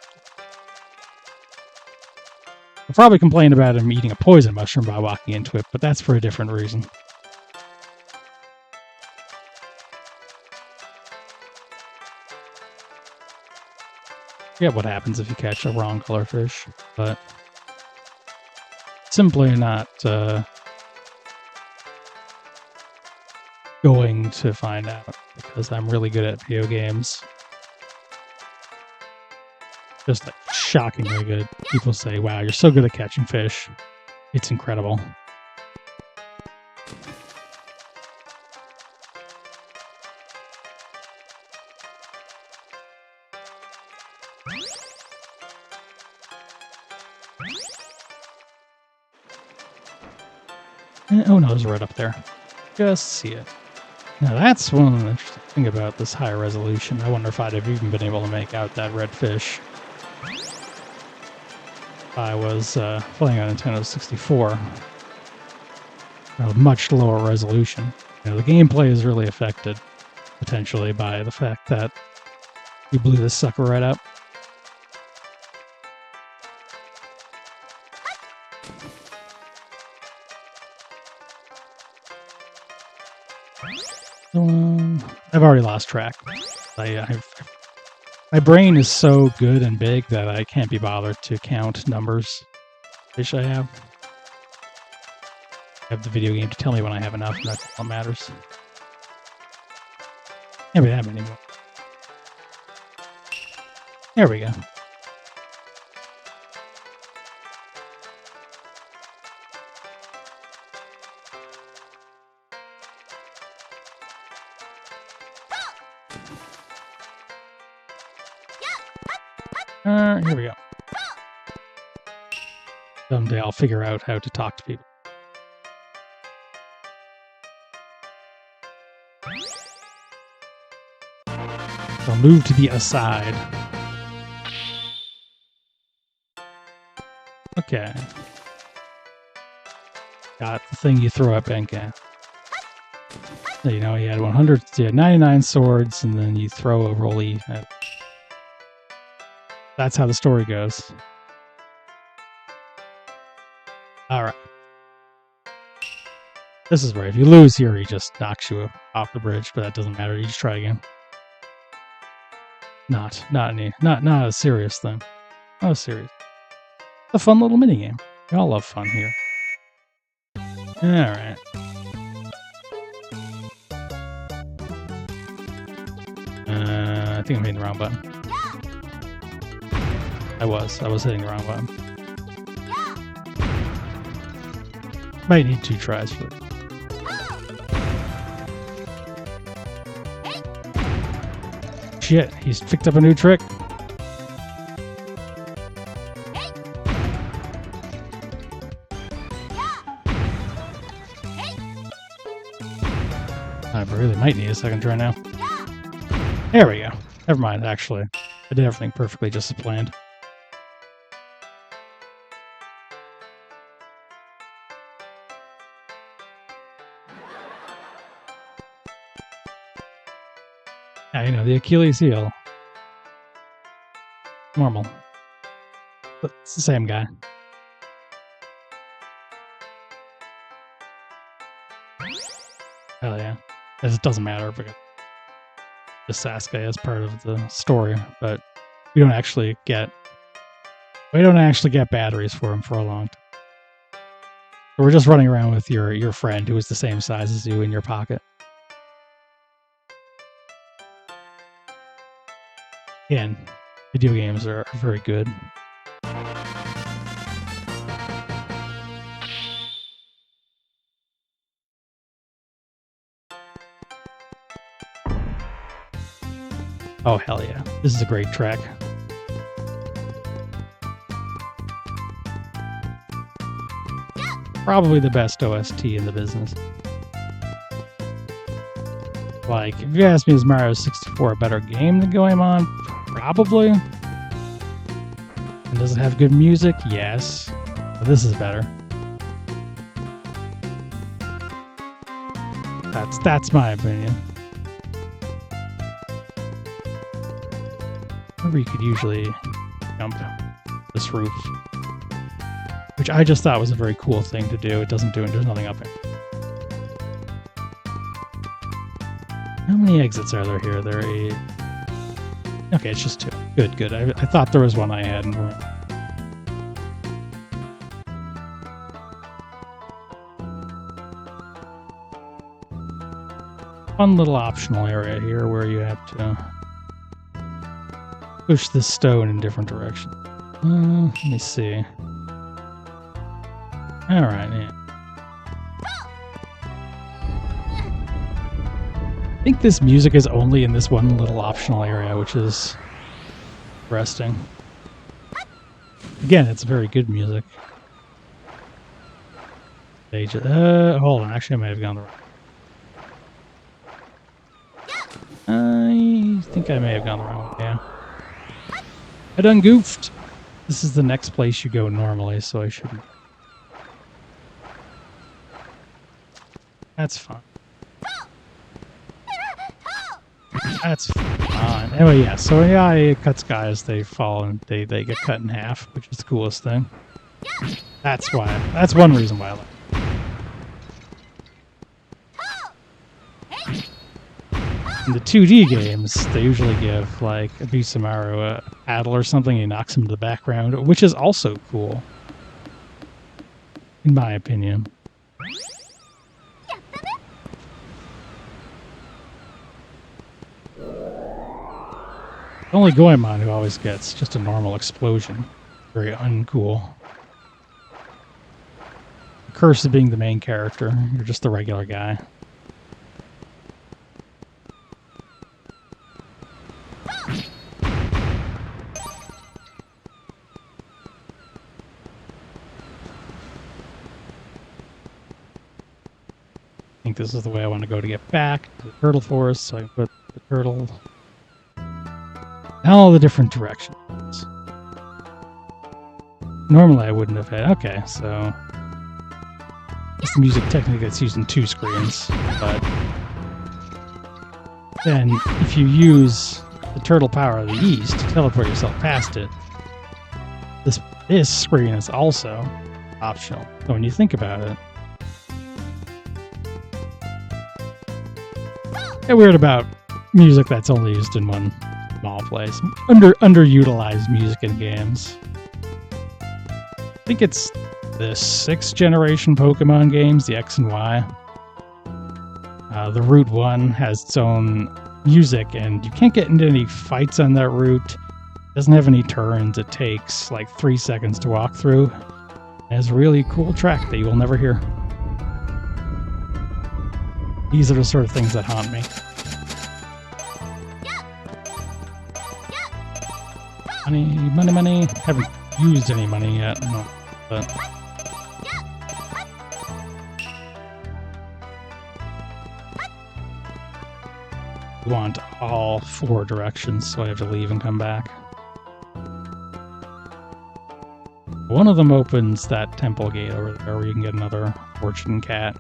I'll probably complain about him eating a poison mushroom by walking into it, but that's for a different reason. I forget what happens if you catch a wrong color fish, but simply not going to find out because I'm really good at video games. Just like shockingly good. People say, wow, you're so good at catching fish. It's incredible. Oh no, there's right up there. Just see it. Now that's one interesting thing about this high resolution. I wonder if I'd have even been able to make out that red fish if I was playing on Nintendo 64. A much lower resolution. You know, the gameplay is really affected potentially by the fact that you blew this sucker right up. I've already lost track. My brain is so good and big that I can't be bothered to count numbers. Fish I have. I have the video game to tell me when I have enough, and that's all that matters. Can't be that many more. There we go. Here we go. Someday I'll figure out how to talk to people. I'll move to the aside. Okay. Got the thing you throw at Benka. So, you know, he had 100, he had 99 swords, and then you throw a rolly at... That's how the story goes. Alright. This is where if you lose here, he just knocks you off the bridge, but that doesn't matter. You just try again. Not a serious thing. Not a serious. It's a fun little minigame. We all love fun here. Alright. I think I'm hitting the wrong button. I was hitting the wrong button. Might need 2 tries for it. Shit, he's picked up a new trick. I really might need a second try now. There we go. Never mind, actually. I did everything perfectly just as planned. Yeah, you know, the Achilles heel. Normal. But it's the same guy. Hell yeah. It doesn't matter because the Sasuke is part of the story, but we don't actually get batteries for him for a long time. So we're just running around with your friend who is the same size as you in your pocket. Again, video games are very good. Oh, hell yeah. This is a great track. Probably the best OST in the business. Like, if you ask me, is Mario 64 a better game than Goemon? Probably. And does it have good music? Yes. But this is better. That's my opinion. Remember, you could usually jump this roof, which I just thought was a very cool thing to do. It doesn't do it. There's nothing up there. How many exits are there here? There are 8. Okay, it's just 2. Good. I thought there was one I hadn't. fun little optional area here where you have to push this stone in different directions. Let me see. Alright, yeah. I think this music is only in this one little optional area, which is interesting. Again, it's very good music. Hold on, actually I might have gone the wrong way. I think I may have gone the wrong way, yeah. I done goofed. This is the next place you go normally, so I shouldn't. That's fine. That's fine. Anyway, yeah, so yeah, it cuts guys, they fall and they get cut in half, which is the coolest thing. That's one reason why I like it. In the 2D games, they usually give, like, Abisamaru a paddle or something, he knocks him to the background, which is also cool. In my opinion. Only Goemon who always gets just a normal explosion. Very uncool. The curse of being the main character. You're just the regular guy. I think this is the way I want to go to get back to the turtle forest, so I can put the turtle in all the different directions. Normally I wouldn't have had... Okay, so... It's the music technique that's used in 2 screens, but... Then, if you use the turtle power of the east to teleport yourself past it, this screen is also optional. So when you think about it... Get weird about music that's only used in one small place. Underutilized music in games. I think it's the 6th generation Pokemon games, the X and Y. The Route 1 has its own music, and you can't get into any fights on that route. It doesn't have any turns. It takes like 3 seconds to walk through. It has a really cool track that you will never hear. These are the sort of things that haunt me. Money. Haven't used any money yet, no. But I want all 4 directions, so I have to leave and come back. One of them opens that temple gate over there where you can get another fortune cat.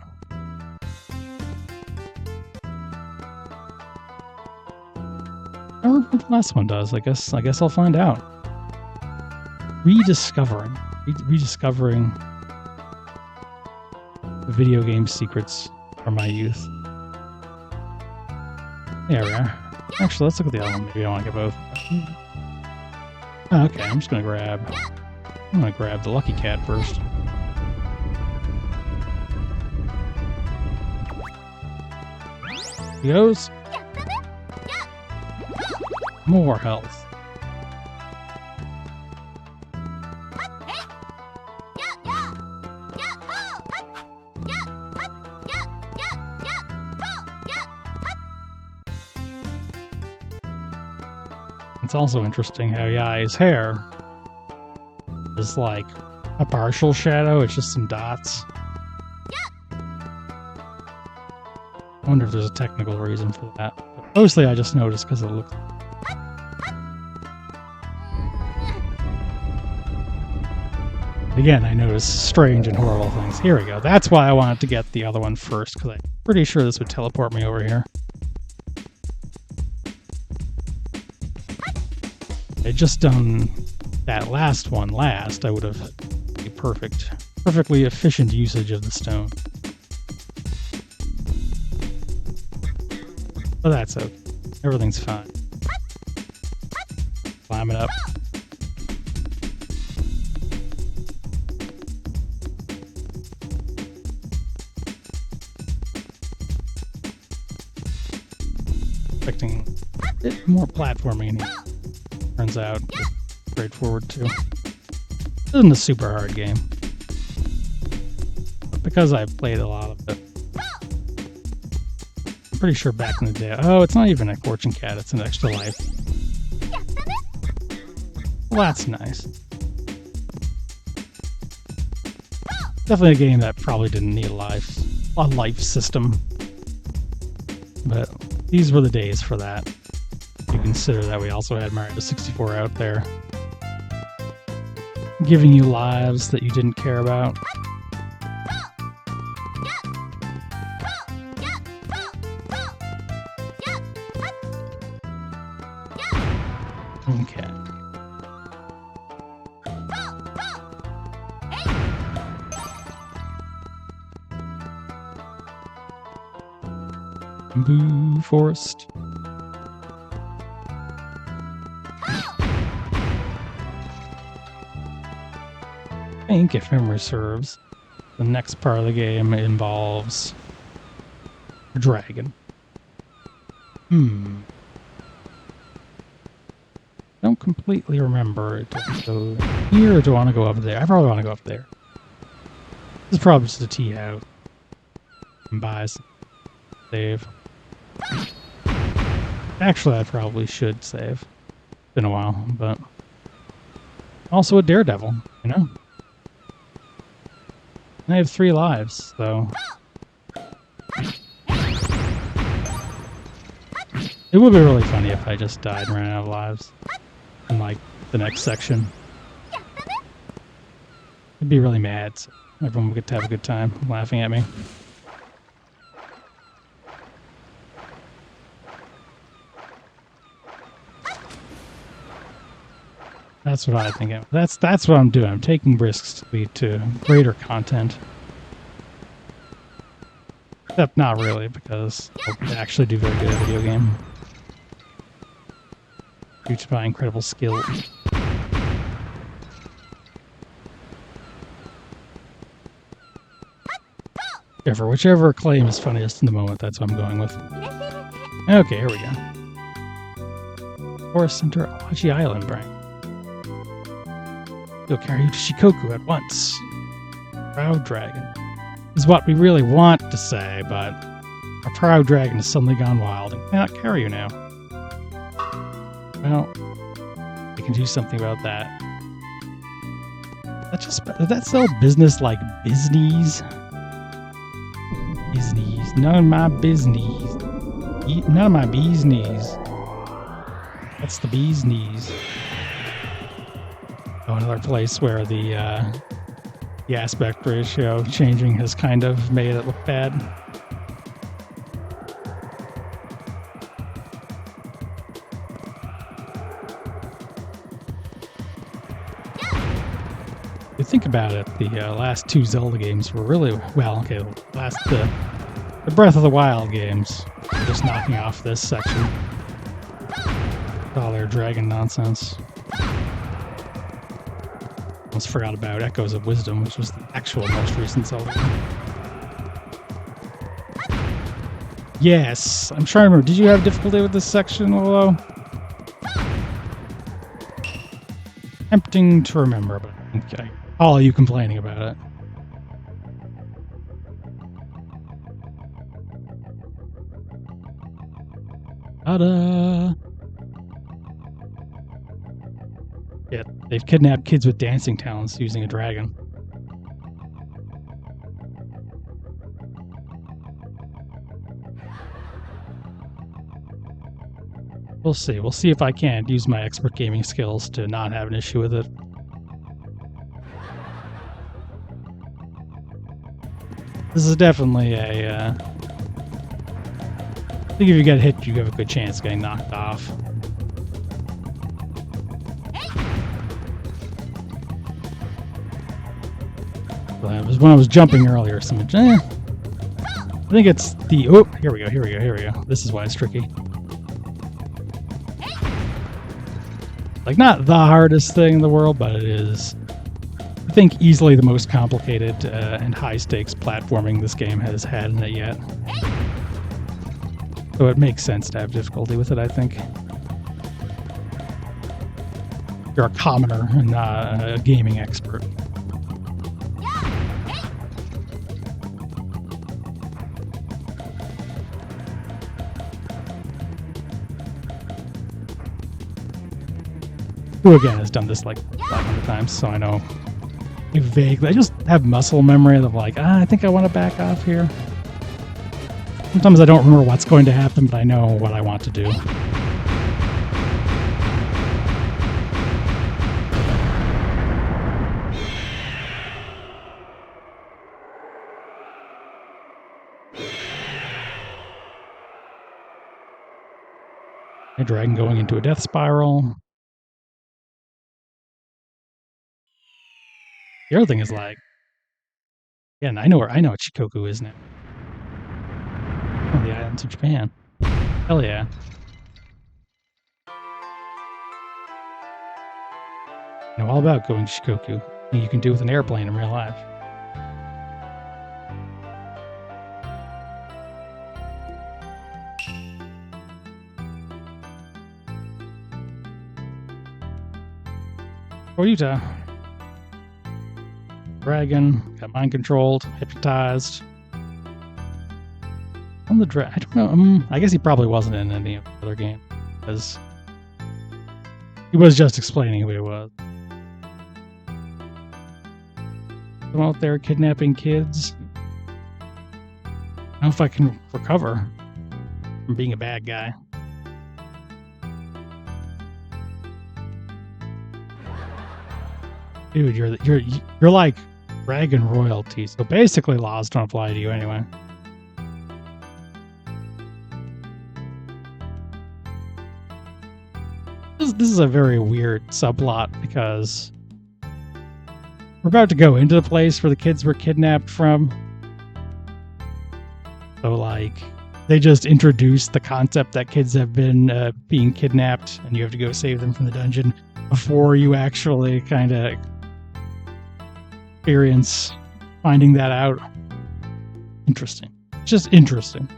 I don't know what the last one does. I guess I'll find out. Rediscovering the video game secrets from my youth. There we are. Actually, let's look at the other one. Maybe I want to get both. Oh, okay, I'm gonna grab the lucky cat first. He goes. More health. It's also interesting how Yai's hair is like a partial shadow, it's just some dots. I wonder if there's a technical reason for that. But mostly I just noticed because it looks... Again, I notice strange and horrible things. Here we go. That's why I wanted to get the other one first, because I'm pretty sure this would teleport me over here. I'd just done that last one last, I would have a perfectly efficient usage of the stone. But that's okay. Everything's fine. Climb it up. expecting a bit more platforming. Turns out it's straightforward too. It isn't a super hard game. But because I've played a lot of it, I'm pretty sure back in the day. Oh, it's not even a fortune cat, it's an extra life. Well, that's nice. Definitely a game that probably didn't need a life system. But these were the days for that. You consider that we also had Mario 64 out there, giving you lives that you didn't care about. Okay. Boo Forest. I think, if memory serves, the next part of the game involves a dragon. Don't completely remember. Do I go here or do I want to go up there? I probably want to go up there. This is probably just a tee out and buy some save. Actually, I probably should save. It's been a while, but also a daredevil, you know? I have 3 lives, so it would be really funny if I just died and ran out of lives in, like, the next section. I'd be really mad, so everyone would get to have a good time laughing at me. That's what I think. That's what I'm doing. I'm taking risks to lead to greater content. Except not really, because I'll actually do very good at a video game due to my incredible skill. Whichever claim is funniest in the moment, that's what I'm going with. Okay, here we go. Forest Center, Awaji Island, Brian. You'll carry you to Shikoku at once. Proud dragon is what we really want to say, but our proud dragon has suddenly gone wild and cannot carry you now. Well, we can do something about that. Did that spell business like business? Business. None of my business. None of my bees knees. That's the bee's knees. Oh, another place where the aspect ratio changing has kind of made it look bad. If you think about it, the last 2 Zelda games were really, well, okay, the Breath of the Wild games were just knocking off this section. All their dragon nonsense. Almost forgot about Echoes of Wisdom, which was the actual most recent Zelda game. Yes, I'm trying to remember. Did you have difficulty with this section, Lolo? Tempting to remember, but okay. All of you complaining about it. Ta-da! Yeah, they've kidnapped kids with dancing talents using a dragon. We'll see. We'll see if I can't use my expert gaming skills to not have an issue with it. This is definitely a... I think if you get hit, you have a good chance of getting knocked off. It was when I was jumping earlier. I think it's the... Oh, here we go. This is why it's tricky. Like, not the hardest thing in the world, but it is, I think, easily the most complicated and high-stakes platforming this game has had in it yet. So it makes sense to have difficulty with it, I think. You're a commoner and not a gaming expert. Who again has done this like 500 times, so I know vaguely. I just have muscle memory of like, I think I want to back off here. Sometimes I don't remember what's going to happen, but I know what I want to do. A dragon going into a death spiral. The other thing is like, yeah, I know what Shikoku is now. Oh, the islands of Japan. Hell yeah. I know all about going to Shikoku. You can do with an airplane in real life. Koryuta. Dragon, got mind controlled, hypnotized. On the I don't know. I guess he probably wasn't in any other game because he was just explaining who he was. I'm out there kidnapping kids. I don't know if I can recover from being a bad guy. Dude, you're like dragon royalty, so basically laws don't apply to you anyway. This is a very weird subplot because we're about to go into the place where the kids were kidnapped from. So like they just introduced the concept that kids have been being kidnapped and you have to go save them from the dungeon before you actually kind of experience finding that out. Interesting. Just interesting.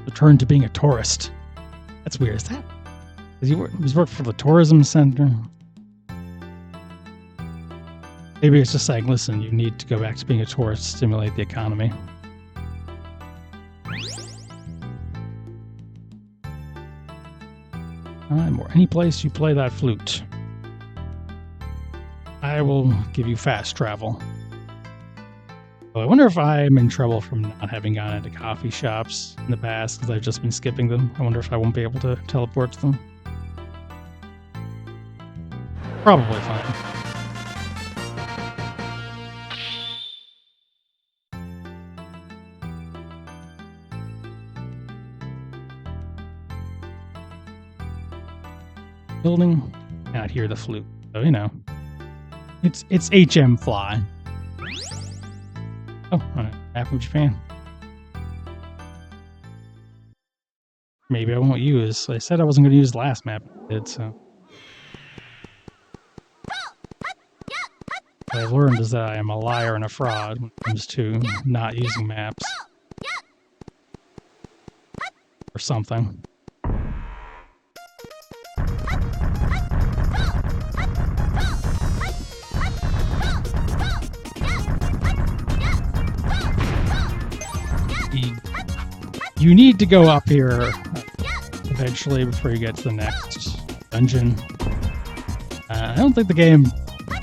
Return to being a tourist. That's weird. Is that? He's worked for the tourism center. Maybe it's just like, listen, you need to go back to being a tourist to stimulate the economy. Or any place you play that flute. I will give you fast travel. So I wonder if I'm in trouble from not having gone into coffee shops in the past because I've just been skipping them. I wonder if I won't be able to teleport to them. Probably fine. Building, cannot hear the flute. So, you know, it's HM Fly. Oh, on a map of Japan. Maybe I won't use. I said I wasn't going to use the last map I did, so. What I've learned is that I am a liar and a fraud when it comes to not using maps. Or something. You need to go up here eventually before you get to the next dungeon. I don't think the game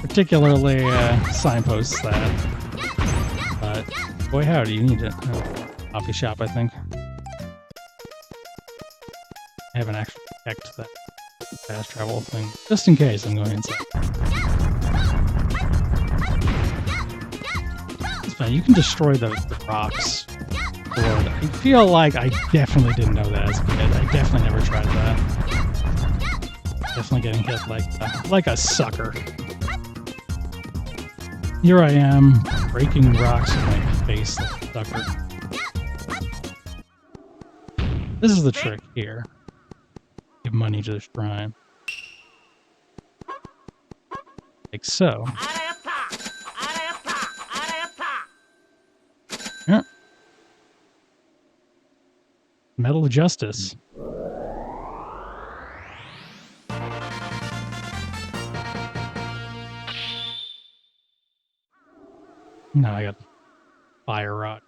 particularly signposts that, but boy howdy, you need it. Coffee shop, I think. I haven't actually checked that fast travel thing, just in case I'm going inside. It's fine, you can destroy the rocks. I feel like I definitely didn't know that as a kid. I definitely never tried that. Definitely getting hit like a sucker. Here I am, breaking rocks in my face like a sucker. This is the trick here. Give money to the shrine. Like so. Yeah. Medal of Justice. No, I got fire rod.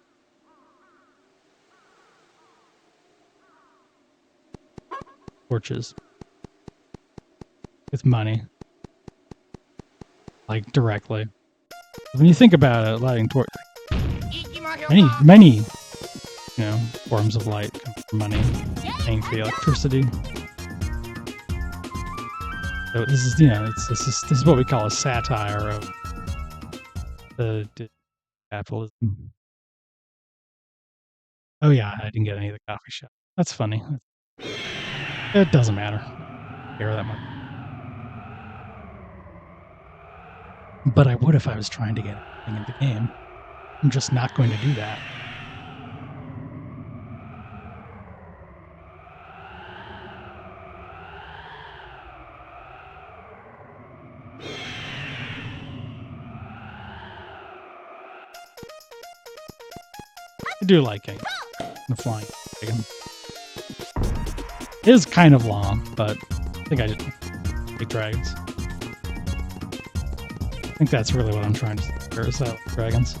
Torches. With money. Like, directly. When you think about it, lighting torch... Many, forms of light come from money. Paying for the electricity. So this is, this is what we call a satire of the capitalism. Oh yeah, I didn't get any of the coffee shop. That's funny. It doesn't matter. I don't care that much. But I would if I was trying to get anything in the game. I'm just not going to do that. I do like it. The flying dragon. It is kind of long, but I think I just like dragons. I think that's really what I'm trying to figure is out dragons.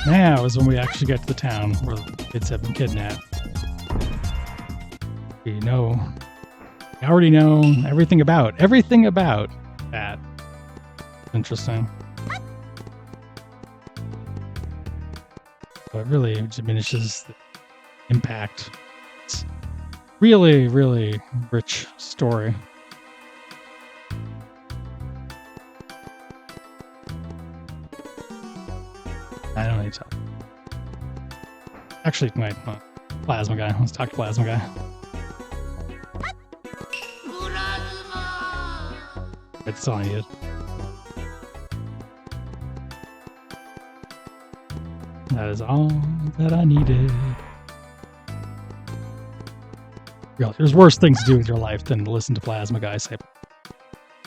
Now is when we actually get to the town where the kids have been kidnapped. We already know everything about that. Interesting. But it really diminishes the impact. It's really, really rich story. I don't need to tell. Actually, my plasma guy. Let's talk to plasma guy. That's all I needed. That is all that I needed. Really, there's worse things to do with your life than to listen to plasma guy say.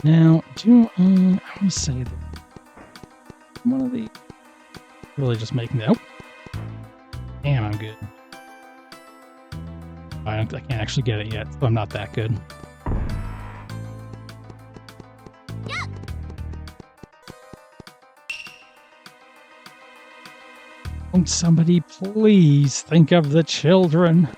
Now, I want to say that one of the really just making that. Oh, damn, I'm good. I can't actually get it yet, so I'm not that good. Won't somebody please think of the children?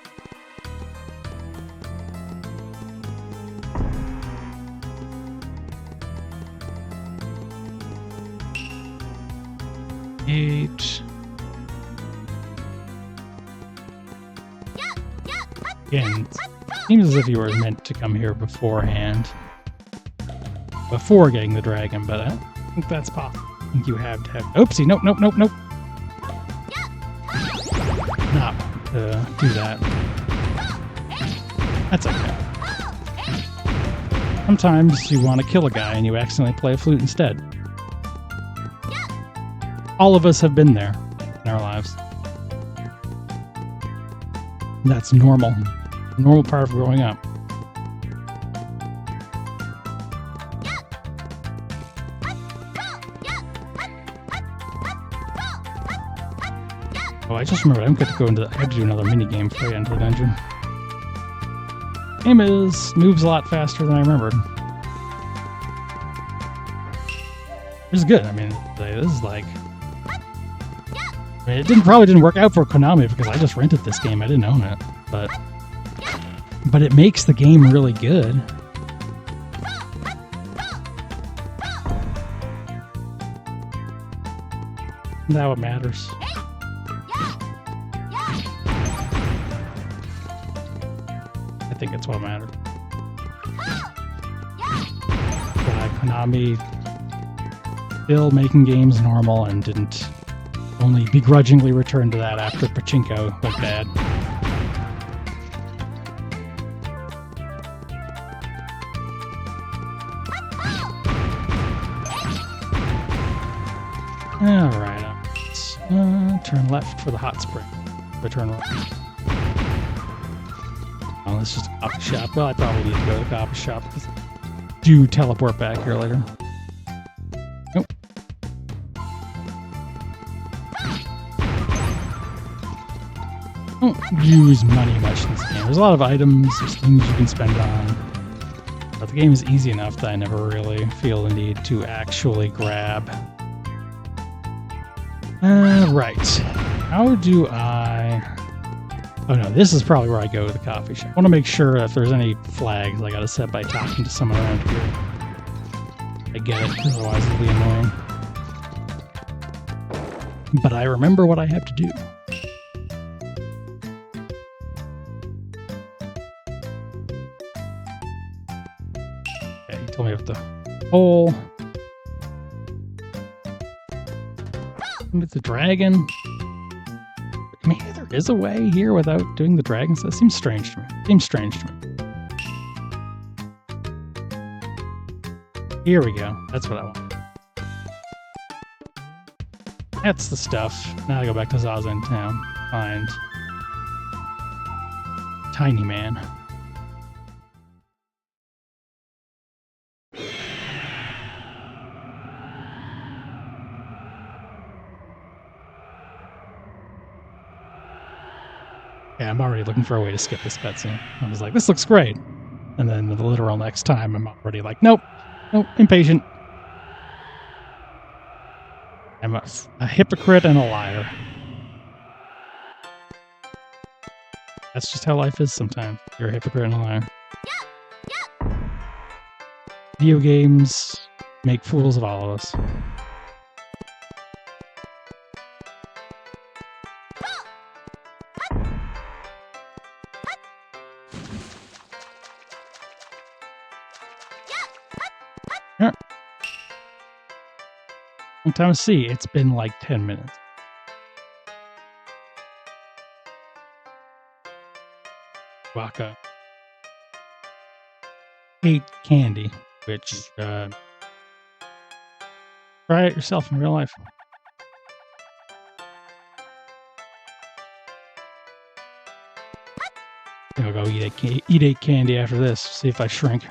Again, it seems as if you were meant to come here beforehand. Before getting the dragon, but I don't think that's possible. I think you have to have... Oopsie, nope. Not to do that. That's okay. Sometimes you want to kill a guy and you accidentally play a flute instead. All of us have been there in our lives. That's normal. A normal part of growing up. Oh, I just remembered I don't get to go into I had to do another mini game before I get into the dungeon. Game moves a lot faster than I remembered. This is good. I mean, this is like... I mean, it probably didn't work out for Konami because I just rented this game. I didn't own it. But it makes the game really good. Isn't that what matters? I think it's what matters. Konami still making games normal and didn't only begrudgingly return to that after Pachinko went bad. Alright, turn left for the hot spring. Turn right. Well, it's just a coffee shop. Well, I probably need to go to the coffee shop because I do teleport back here later. Nope. Don't use money much in this game. There's a lot of items, there's things you can spend on. But the game is easy enough that I never really feel the need to actually grab. Right. How do I... Oh no, this is probably where I go to the coffee shop. I want to make sure if there's any flags I gotta set by talking to someone around here. I get it, otherwise it'll be annoying. But I remember what I have to do. Okay, tell me about the hole. With the dragon. Maybe there is a way here without doing the dragon stuff. It seems strange to me. Here we go. That's what I want. That's the stuff. Now I go back to Zazen Town. Find Tiny Man. Yeah, I'm already looking for a way to skip this cutscene. I was like, this looks great. And then the literal next time, I'm already like, nope, impatient. I'm a hypocrite and a liar. That's just how life is sometimes. You're a hypocrite and a liar. Video games make fools of all of us. Long time to see. It's been like 10 minutes. Waka ate candy, which try it yourself in real life. I'll go eat 8 candy after this. See if I shrink.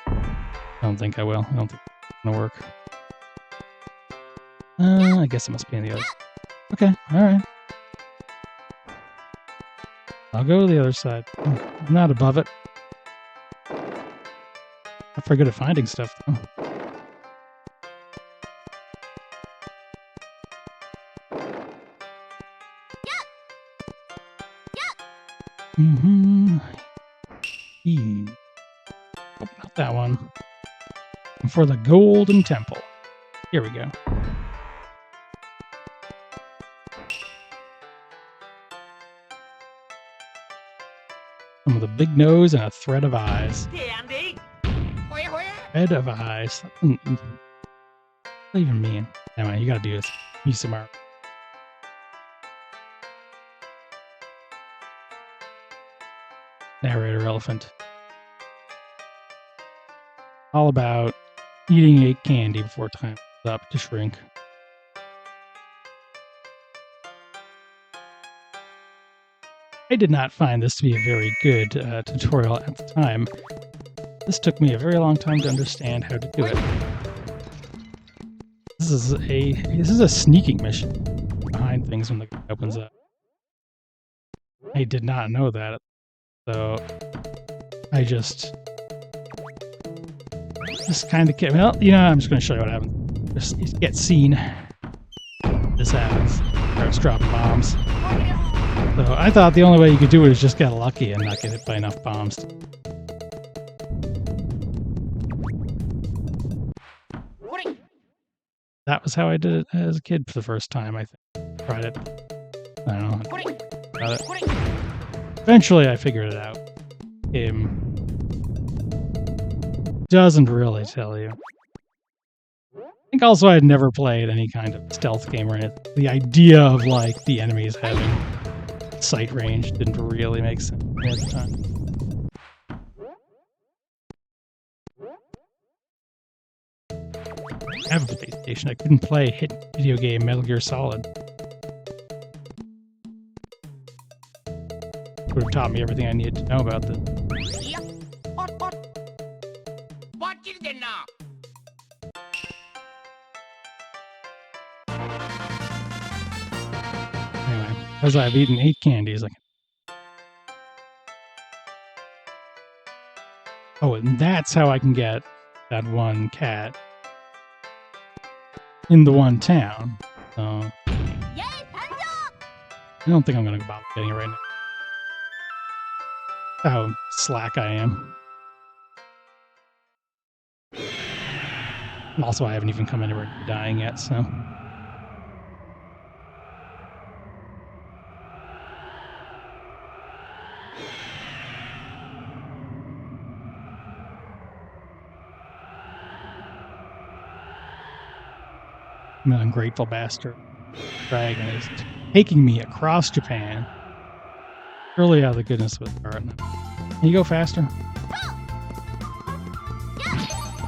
I don't think I will. I don't think it's gonna work. I guess it must be in the other. Okay, alright. I'll go to the other side. I'm not above it. Not very good at finding stuff, though. Oh, not that one. For the Golden Temple. Here we go. With a big nose and a thread of eyes. Thread of eyes. What does that even mean? Anyway, you gotta do this. Use some art. Narrator elephant. All about eating 8 candy before time is up to shrink. I did not find this to be a very good tutorial at the time. This took me a very long time to understand how to do it. This is a sneaking mission behind things when the game opens up. I did not know that, so I just kind of get, well, you know, I'm just going to show you what happens. Just get seen. This happens. Starts dropping bombs. So I thought the only way you could do it is just get lucky and not get hit by enough bombs. That was how I did it as a kid for the first time, I think. Tried it. I don't know. Got it. Eventually I figured it out. Doesn't really tell you. I think also I had never played any kind of stealth game or anything. The idea of like the enemies having sight range didn't really make sense to me at the time. I have a PlayStation. I couldn't play a hit video game Metal Gear Solid. would have taught me everything I needed to know about this. Anyway, as I've eaten 8 candies, oh, and that's how I can get that one cat in the one town. So I don't think I'm going to bother getting it right now. How slack I am. Also, I haven't even come anywhere near dying yet, so. I'm an ungrateful bastard. Dragon is taking me across Japan. Surely out of the goodness of his heart. Can you go faster?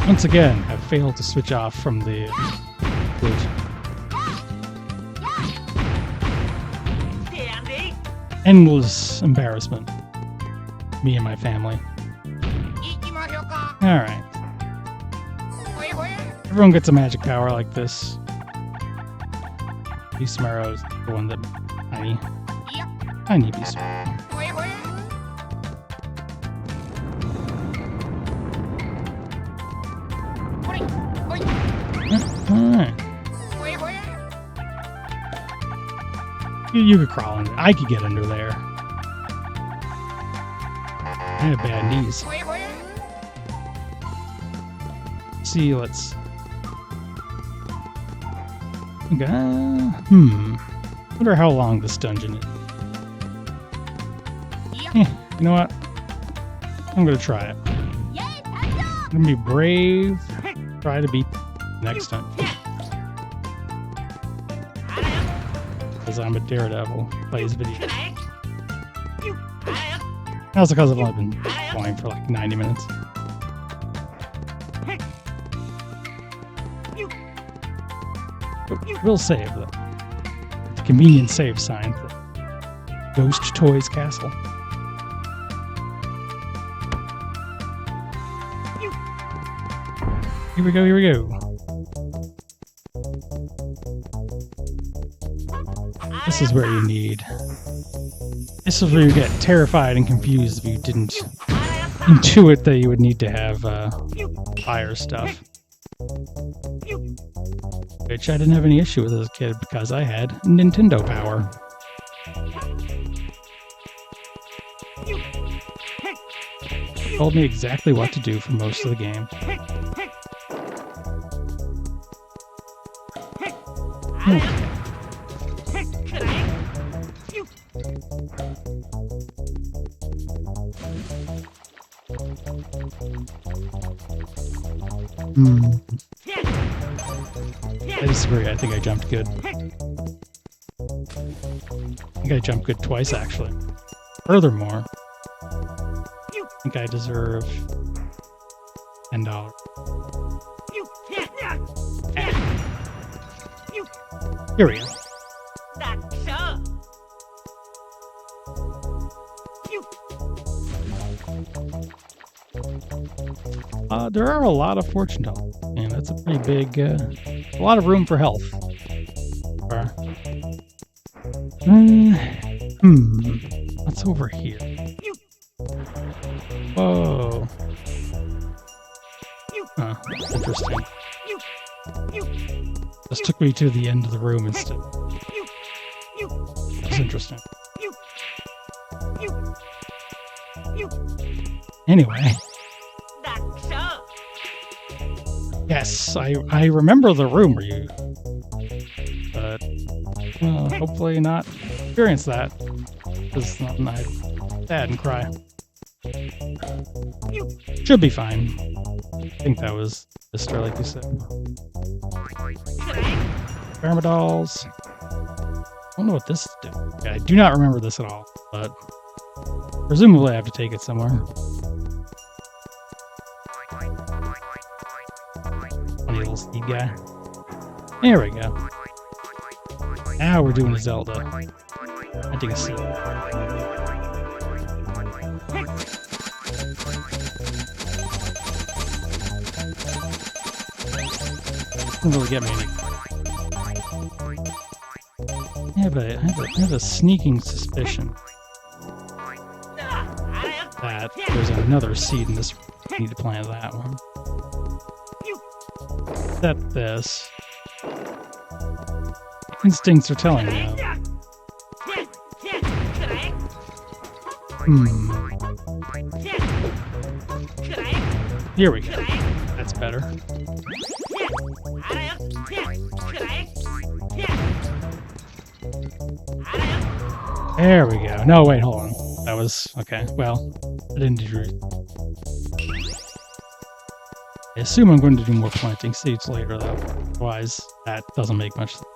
Once again, I've failed to switch off from the glitch. Endless embarrassment. Me and my family. Alright. Everyone gets a magic power like this. Beast Marrow's the one that tiny Beast Marrow. Alright. You could crawl under. I could get under there. I have bad knees. See, let's. Okay. Wonder how long this dungeon is. You know what? I'm gonna try it. I'm gonna be brave. Try to beat next time. Because I'm a daredevil who plays video. Also because I've only been going for like 90 minutes. We'll save though. The convenient save sign for Ghost Toys Castle. Here we go, here we go. This is where you need. This is where you get terrified and confused if you didn't intuit that you would need to have fire stuff. Which I didn't have any issue with as a kid because I had Nintendo power. It told me exactly what to do for most of the game. I disagree. I think I jumped good. I think I jumped good twice, actually. Furthermore, I think I deserve $10. Here we go. There are a lot of fortune tellers, and that's a pretty big, a lot of room for health. What's over here? Whoa. Huh, interesting. This took me to the end of the room instead. That's interesting. Anyway. Yes, I remember the room where you... But... hopefully not experience that. Because then I'd be sad and cry. Should be fine. I think that was Mr. like you said. Permadolls. I don't know what this is doing. Okay, I do not remember this at all, but presumably I have to take it somewhere. Funny little speed guy. There we go. Now we're doing a Zelda. I take a seat. Doesn't really get me any. I have a sneaking suspicion that there's another seed in this. I need to plant that one. Set this. Instincts are telling me. Here we go. That's better. There we go. No, wait, hold on. That was... okay, well, I didn't do... I assume I'm going to do more planting seeds later, though. Otherwise, that doesn't make much sense.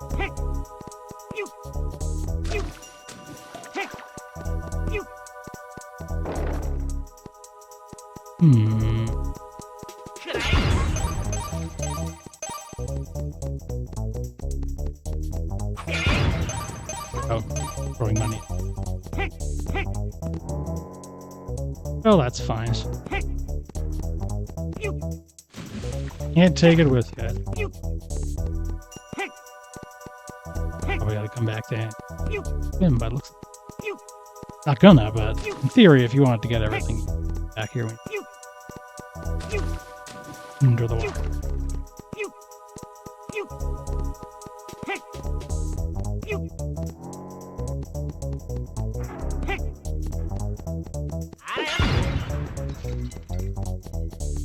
Oh, throwing money. Oh, that's fine. Can't take it with you. Oh, we gotta come back to him, but looks not gonna, but in theory, if you wanted to get everything back here, under the water.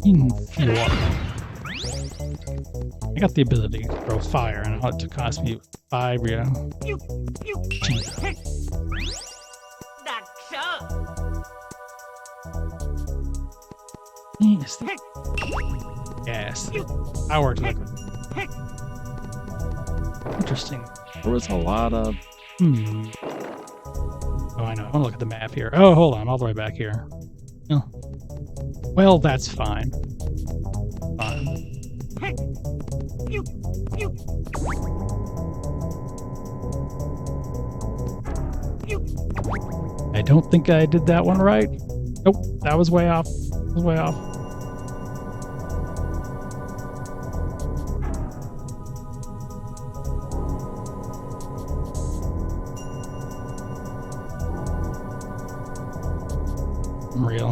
In the water. I got the ability to throw fire, and it to cost me 5 real. Yes. Power to the... Interesting. There was a lot of... Oh, I know. I want to look at the map here. Oh, hold on. I'm all the way back here. Oh. Well, that's fine. Fine. I don't think I did that one right. Nope, that was way off. That was way off. Real.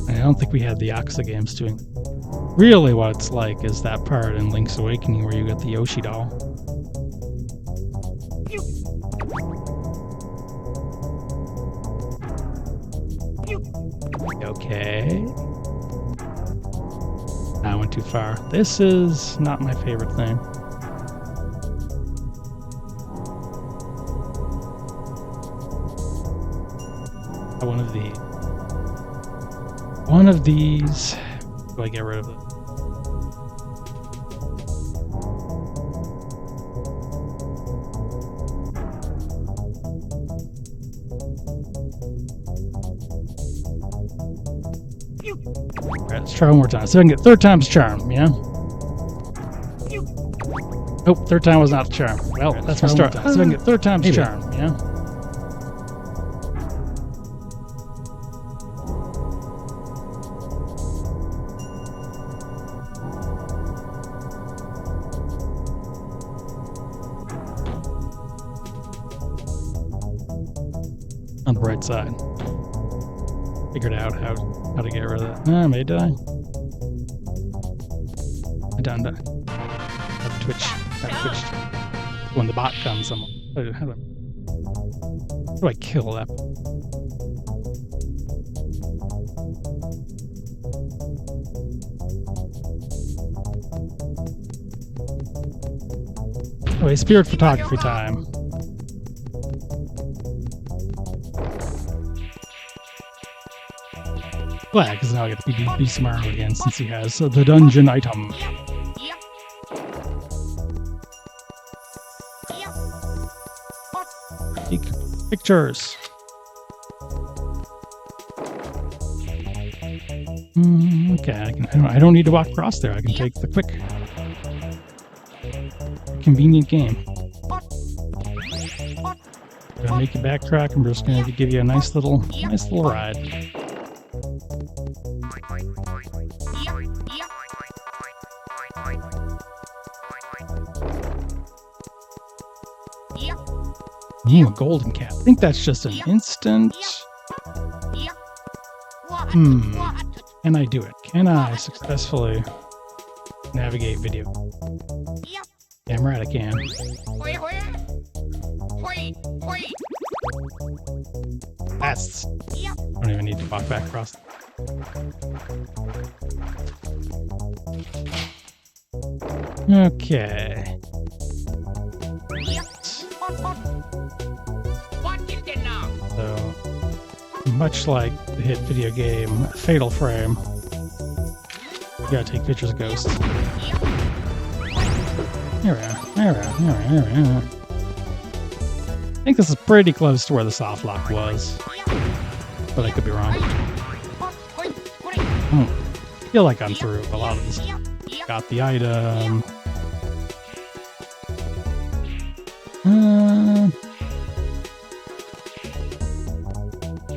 I don't think we had the Oxa games doing. Really, what it's like is that part in Link's Awakening where you get the Yoshi doll. Okay. I went too far. This is not my favorite thing. One of these. Do I get rid of it? Alright, let's try one more time. So I can get third time's charm, yeah? Nope, third time was not the charm. Well, that's my start. So I can get third time's charm, yeah? On the right side. Figured out how to get rid of that. Ah, may die. I done that. Have Twitch. When the bot comes, how do I kill that? Anyway, spirit photography time. Glad, because now I get to be smart again since he has the dungeon item. Take pictures. Okay, I don't need to walk across there. I can take the quick, convenient game. gonna make you backtrack. I'm just gonna give you a nice little ride. Ooh, a golden cap. I think that's just an instant. Can I do it? Can I successfully navigate video? Damn right I can. That's... I don't even need to walk back across. Okay. So, much like the hit video game Fatal Frame, you gotta take pictures of ghosts. Here we are. I think this is pretty close to where the soft lock was, but I could be wrong. I feel like I'm through a lot of this. Got the item.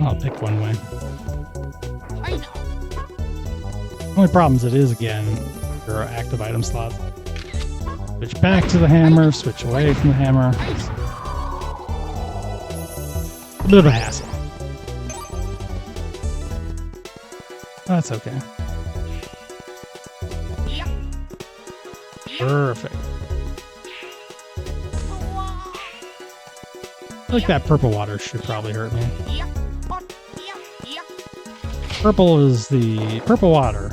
I'll pick one way. Only problem is it is, again, your active item slots. Switch back to the hammer, switch away from the hammer. A bit of a hassle. That's okay. Perfect. I think that purple water should probably hurt me. Purple water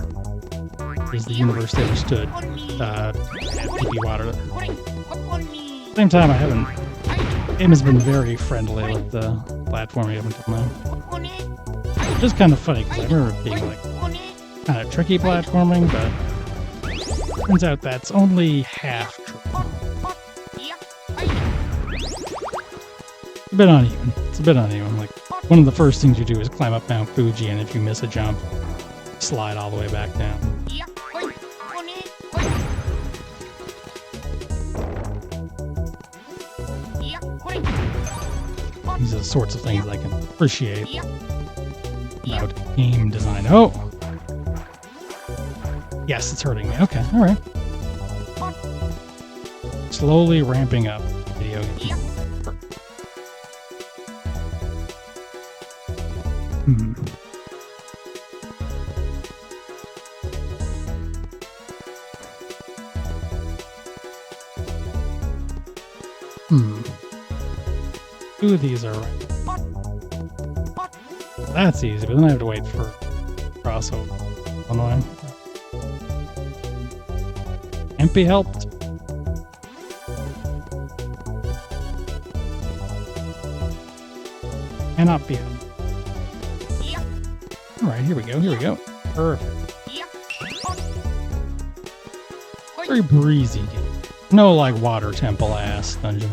is the universally understood PP water. At the same time, the game has been very friendly with the platforming up until now. Which is kind of funny because I remember it being like kind of tricky platforming, but turns out that's only half true. It's a bit uneven. Like, one of the first things you do is climb up Mount Fuji, and if you miss a jump, slide all the way back down. These are the sorts of things I can appreciate about game design. Oh! Yes, it's hurting me. Okay, alright. Slowly ramping up video game. Two of these are right. That's easy, but then I have to wait for crossover. One way. Can't be helped. Cannot be helped. Alright, here we go. Perfect. Very breezy. No, like, water temple-ass dungeon.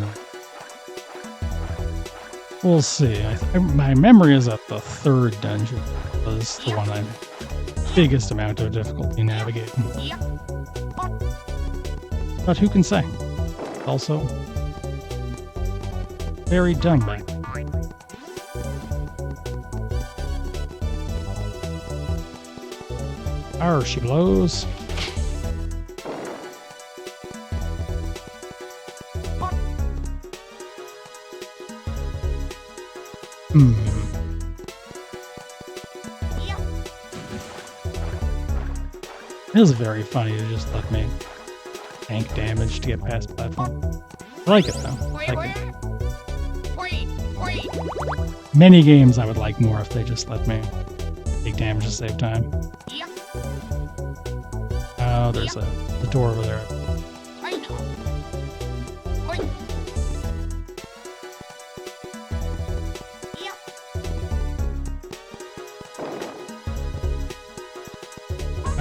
We'll see. My memory is that the third dungeon was the one I had the biggest amount of difficulty navigating. But who can say? Also, very dumb back. Arr, she blows. It is very funny to just let me tank damage to get past the platform. I like it though. Many games I would like more if they just let me take damage to save time. Oh, there's a door over there.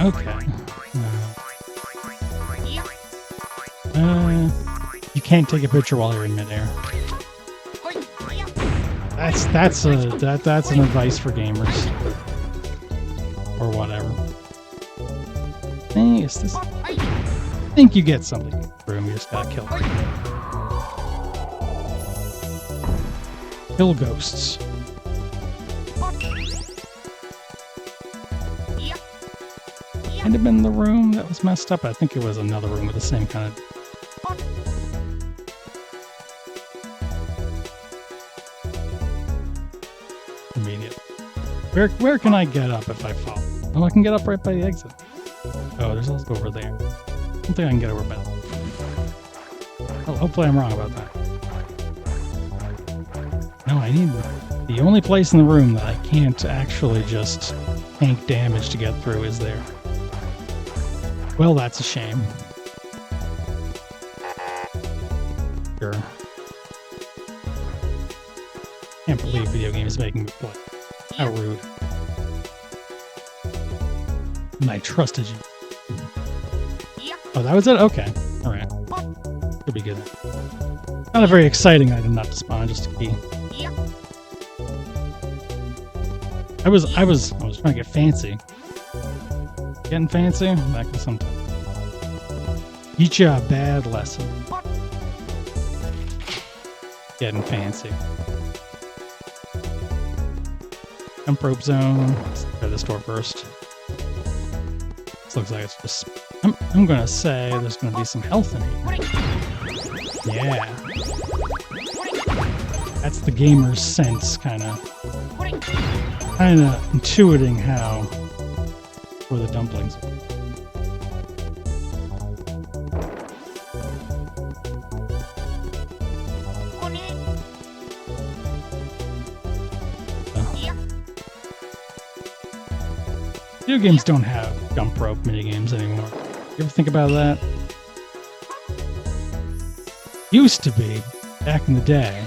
Okay. You can't take a picture while you're in midair. That's an advice for gamers or whatever. Hey, is this? I think you get something through him. You just gotta kill him. Hill ghosts. Might have been the room that was messed up. I think it was another room with the same kind of... Immediate. Where can I get up if I fall? Oh, I can get up right by the exit. Oh, there's also over there. I don't think I can get over by that. Oh, hopefully I'm wrong about that. No, I need... The only place in the room that I can't actually just tank damage to get through is there. Well, that's a shame. Sure. Can't believe video games making me play. How rude. And I trusted you. Oh, that was it? Okay. Alright. Could be good. Not a very exciting item not to spawn, just a key. I was trying to get fancy. Getting fancy? That can sometimes teach you a bad lesson. Getting fancy. Jump rope zone. Let's try this door first. This looks like it's just... I'm gonna say there's gonna be some health in here. Yeah. That's the gamer's sense, kinda intuiting how for the dumplings. Video games don't have jump rope minigames anymore. You ever think about that? Used to be, back in the day,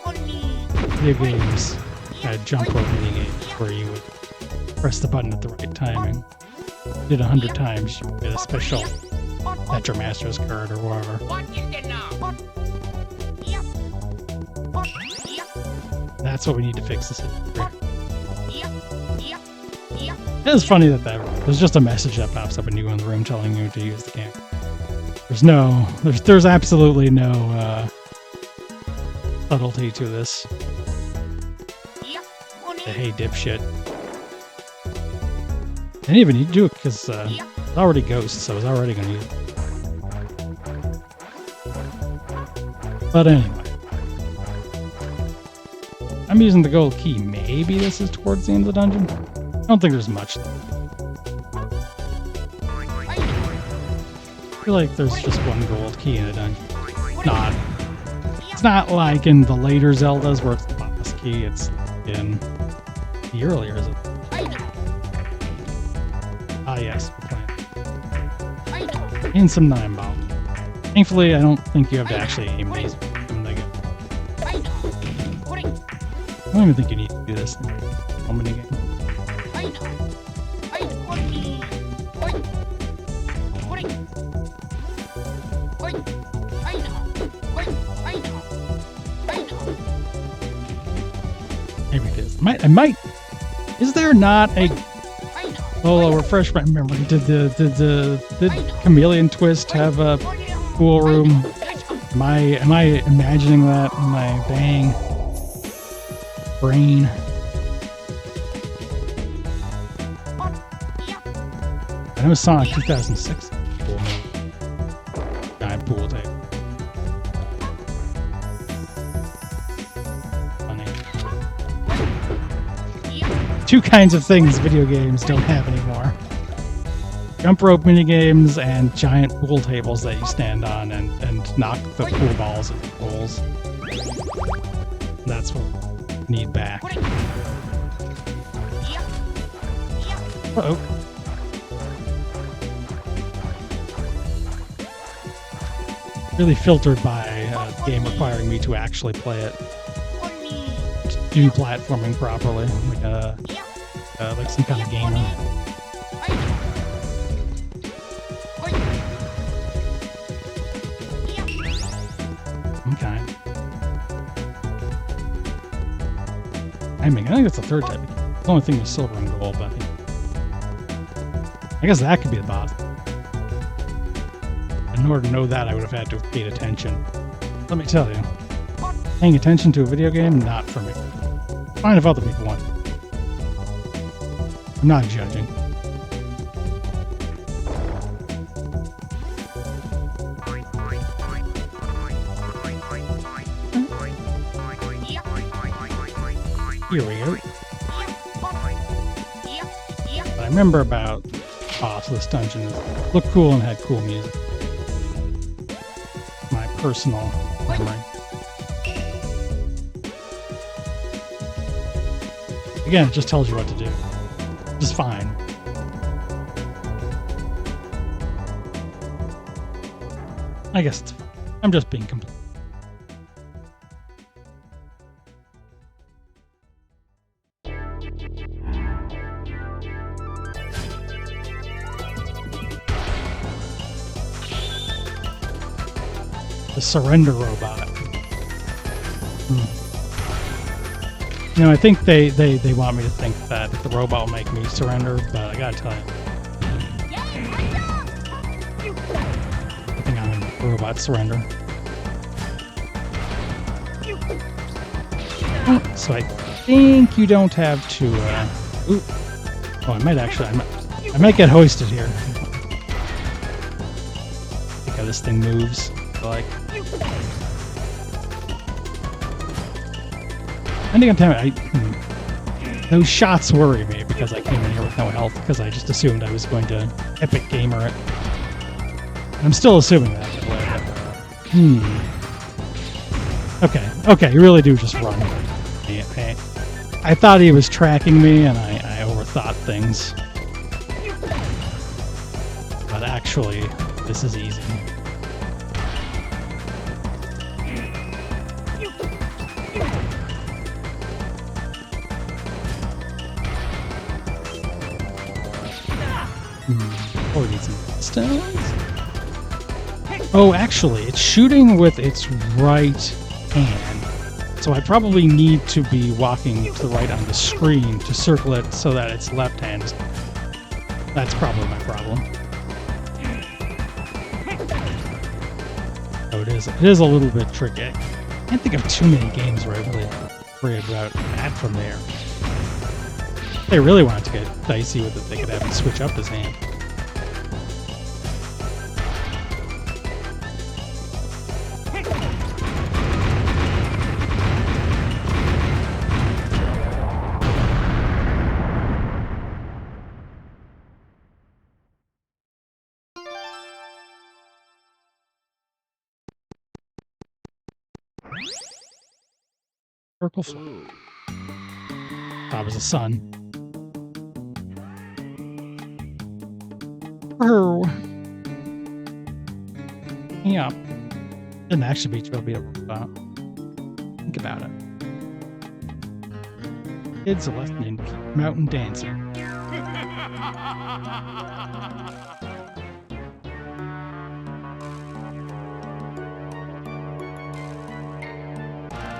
video games had jump rope minigames where you would press the button at the right timing. Did 100 times, you get a special Metro Masters card or whatever. That's what we need to fix this. It is funny that there's just a message that pops up when you go in the room telling you to use the camera. There's absolutely no subtlety to this. Hey, dipshit. I didn't even need to do it because it's already ghost, so I was already going to use it. But anyway. I'm using the gold key. Maybe this is towards the end of the dungeon? I don't think there's much. I feel like there's just one gold key in a dungeon. It's not like in the later Zeldas where it's the boss key. It's in the earlier Zelda. Ah, yes. And some 9-ball. Thankfully, I don't think you have to actually aim these. I don't even think you need to do this in a minigame. Maybe it is. I might. Is there not a refresh my memory? Did Chameleon Twist have a pool room? Am I imagining that in my bang brain? I know Sonic 2006. Giant pool tape. Funny. Two kinds of things video games don't have anymore. Jump rope minigames and giant pool tables that you stand on and knock the pool balls at the pools. That's what we need back. Uh-oh. Really filtered by a game requiring me to actually play it. To do platforming properly. Like some kind of gamer. Okay. I think that's the third type. The only thing is silver and gold, but I guess that could be the boss. In order to know that, I would have had to have paid attention. Let me tell you. Paying attention to a video game, not for me. Fine if other people want. I'm not judging. Here we go. What I remember about boss of this dungeon is it looked cool and had cool music. My personal memory. Again, it just tells you what to do. Just fine. I guess it's fine. I'm just being complete. The surrender robot. You know, I think they want me to think that the robot will make me surrender, but I gotta tell you, I think I'm in robot surrender. So I think you don't have to. Ooh. Oh, I might actually. I might get hoisted here. Look how this thing moves. Like. I think I'm telling you, those shots worry me because I came in here with no health because I just assumed I was going to epic gamer it. I'm still assuming that. Okay, you really do just run. I thought he was tracking me and I overthought things. But actually, this is easy. Oh, we need some stones. Oh, actually, it's shooting with its right hand. So I probably need to be walking to the right on the screen to circle it so that its left hand is... That's probably my problem. Oh, it is a little bit tricky. I can't think of too many games where I really worry about that from there. If they really wanted to get dicey with it, they could have him switch up his hand. Circle flip. That was the sun. Oh. Yeah. Didn't actually be trophy about. Think about it. Kids are lesson in mountain dancing.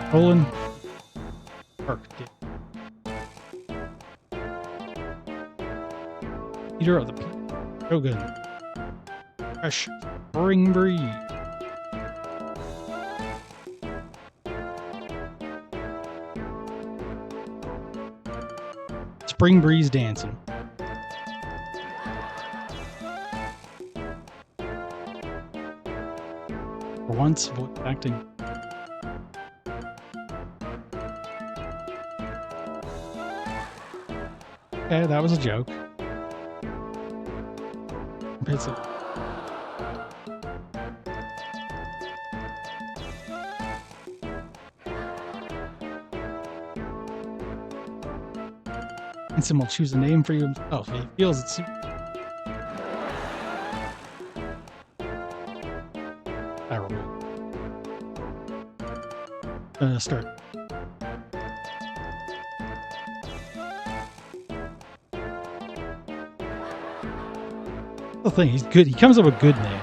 Colon. Leader of the people. Shogun. Fresh spring breeze. Spring breeze dancing. For once, voice acting. Okay, that was a joke. Pizza. And someone will choose a name for you himself. He feels it's. Terrible. Start. The thing, he's good. He comes up with a good name.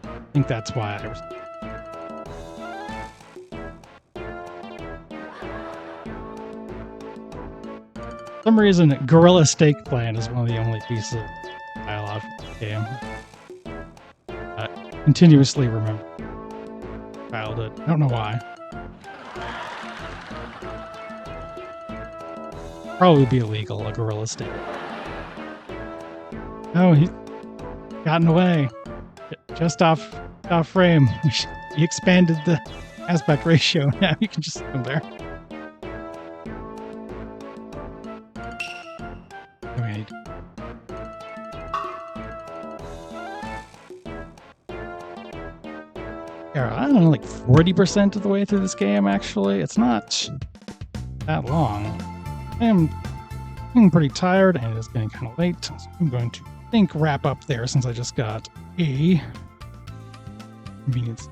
I think that's why I was. For some reason, Gorilla Steak Plan is one of the only pieces of dialogue from the game. I continuously remember childhood. I don't know why. Probably be illegal, a gorilla state. Oh, he gotten away. Just off frame. He expanded the aspect ratio. Now you can just go there. Wait. Yeah, I don't know, like 40% of the way through this game, actually. It's not that long. I am feeling pretty tired, and it's getting kind of late, so I'm going to wrap up there since I just got a convenience.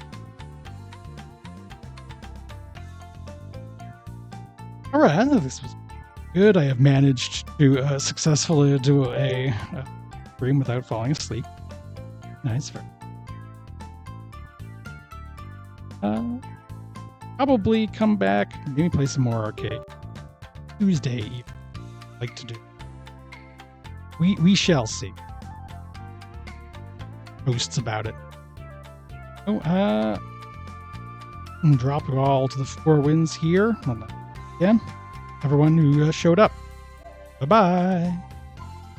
Alright, I know this was good. I have managed to successfully do a stream without falling asleep. Nice. Probably come back, maybe play some more arcade. Tuesday evening. Like to do. We shall see. Posts about it. Oh, drop it all to the 4 wins here. Again, everyone who showed up. Bye-bye.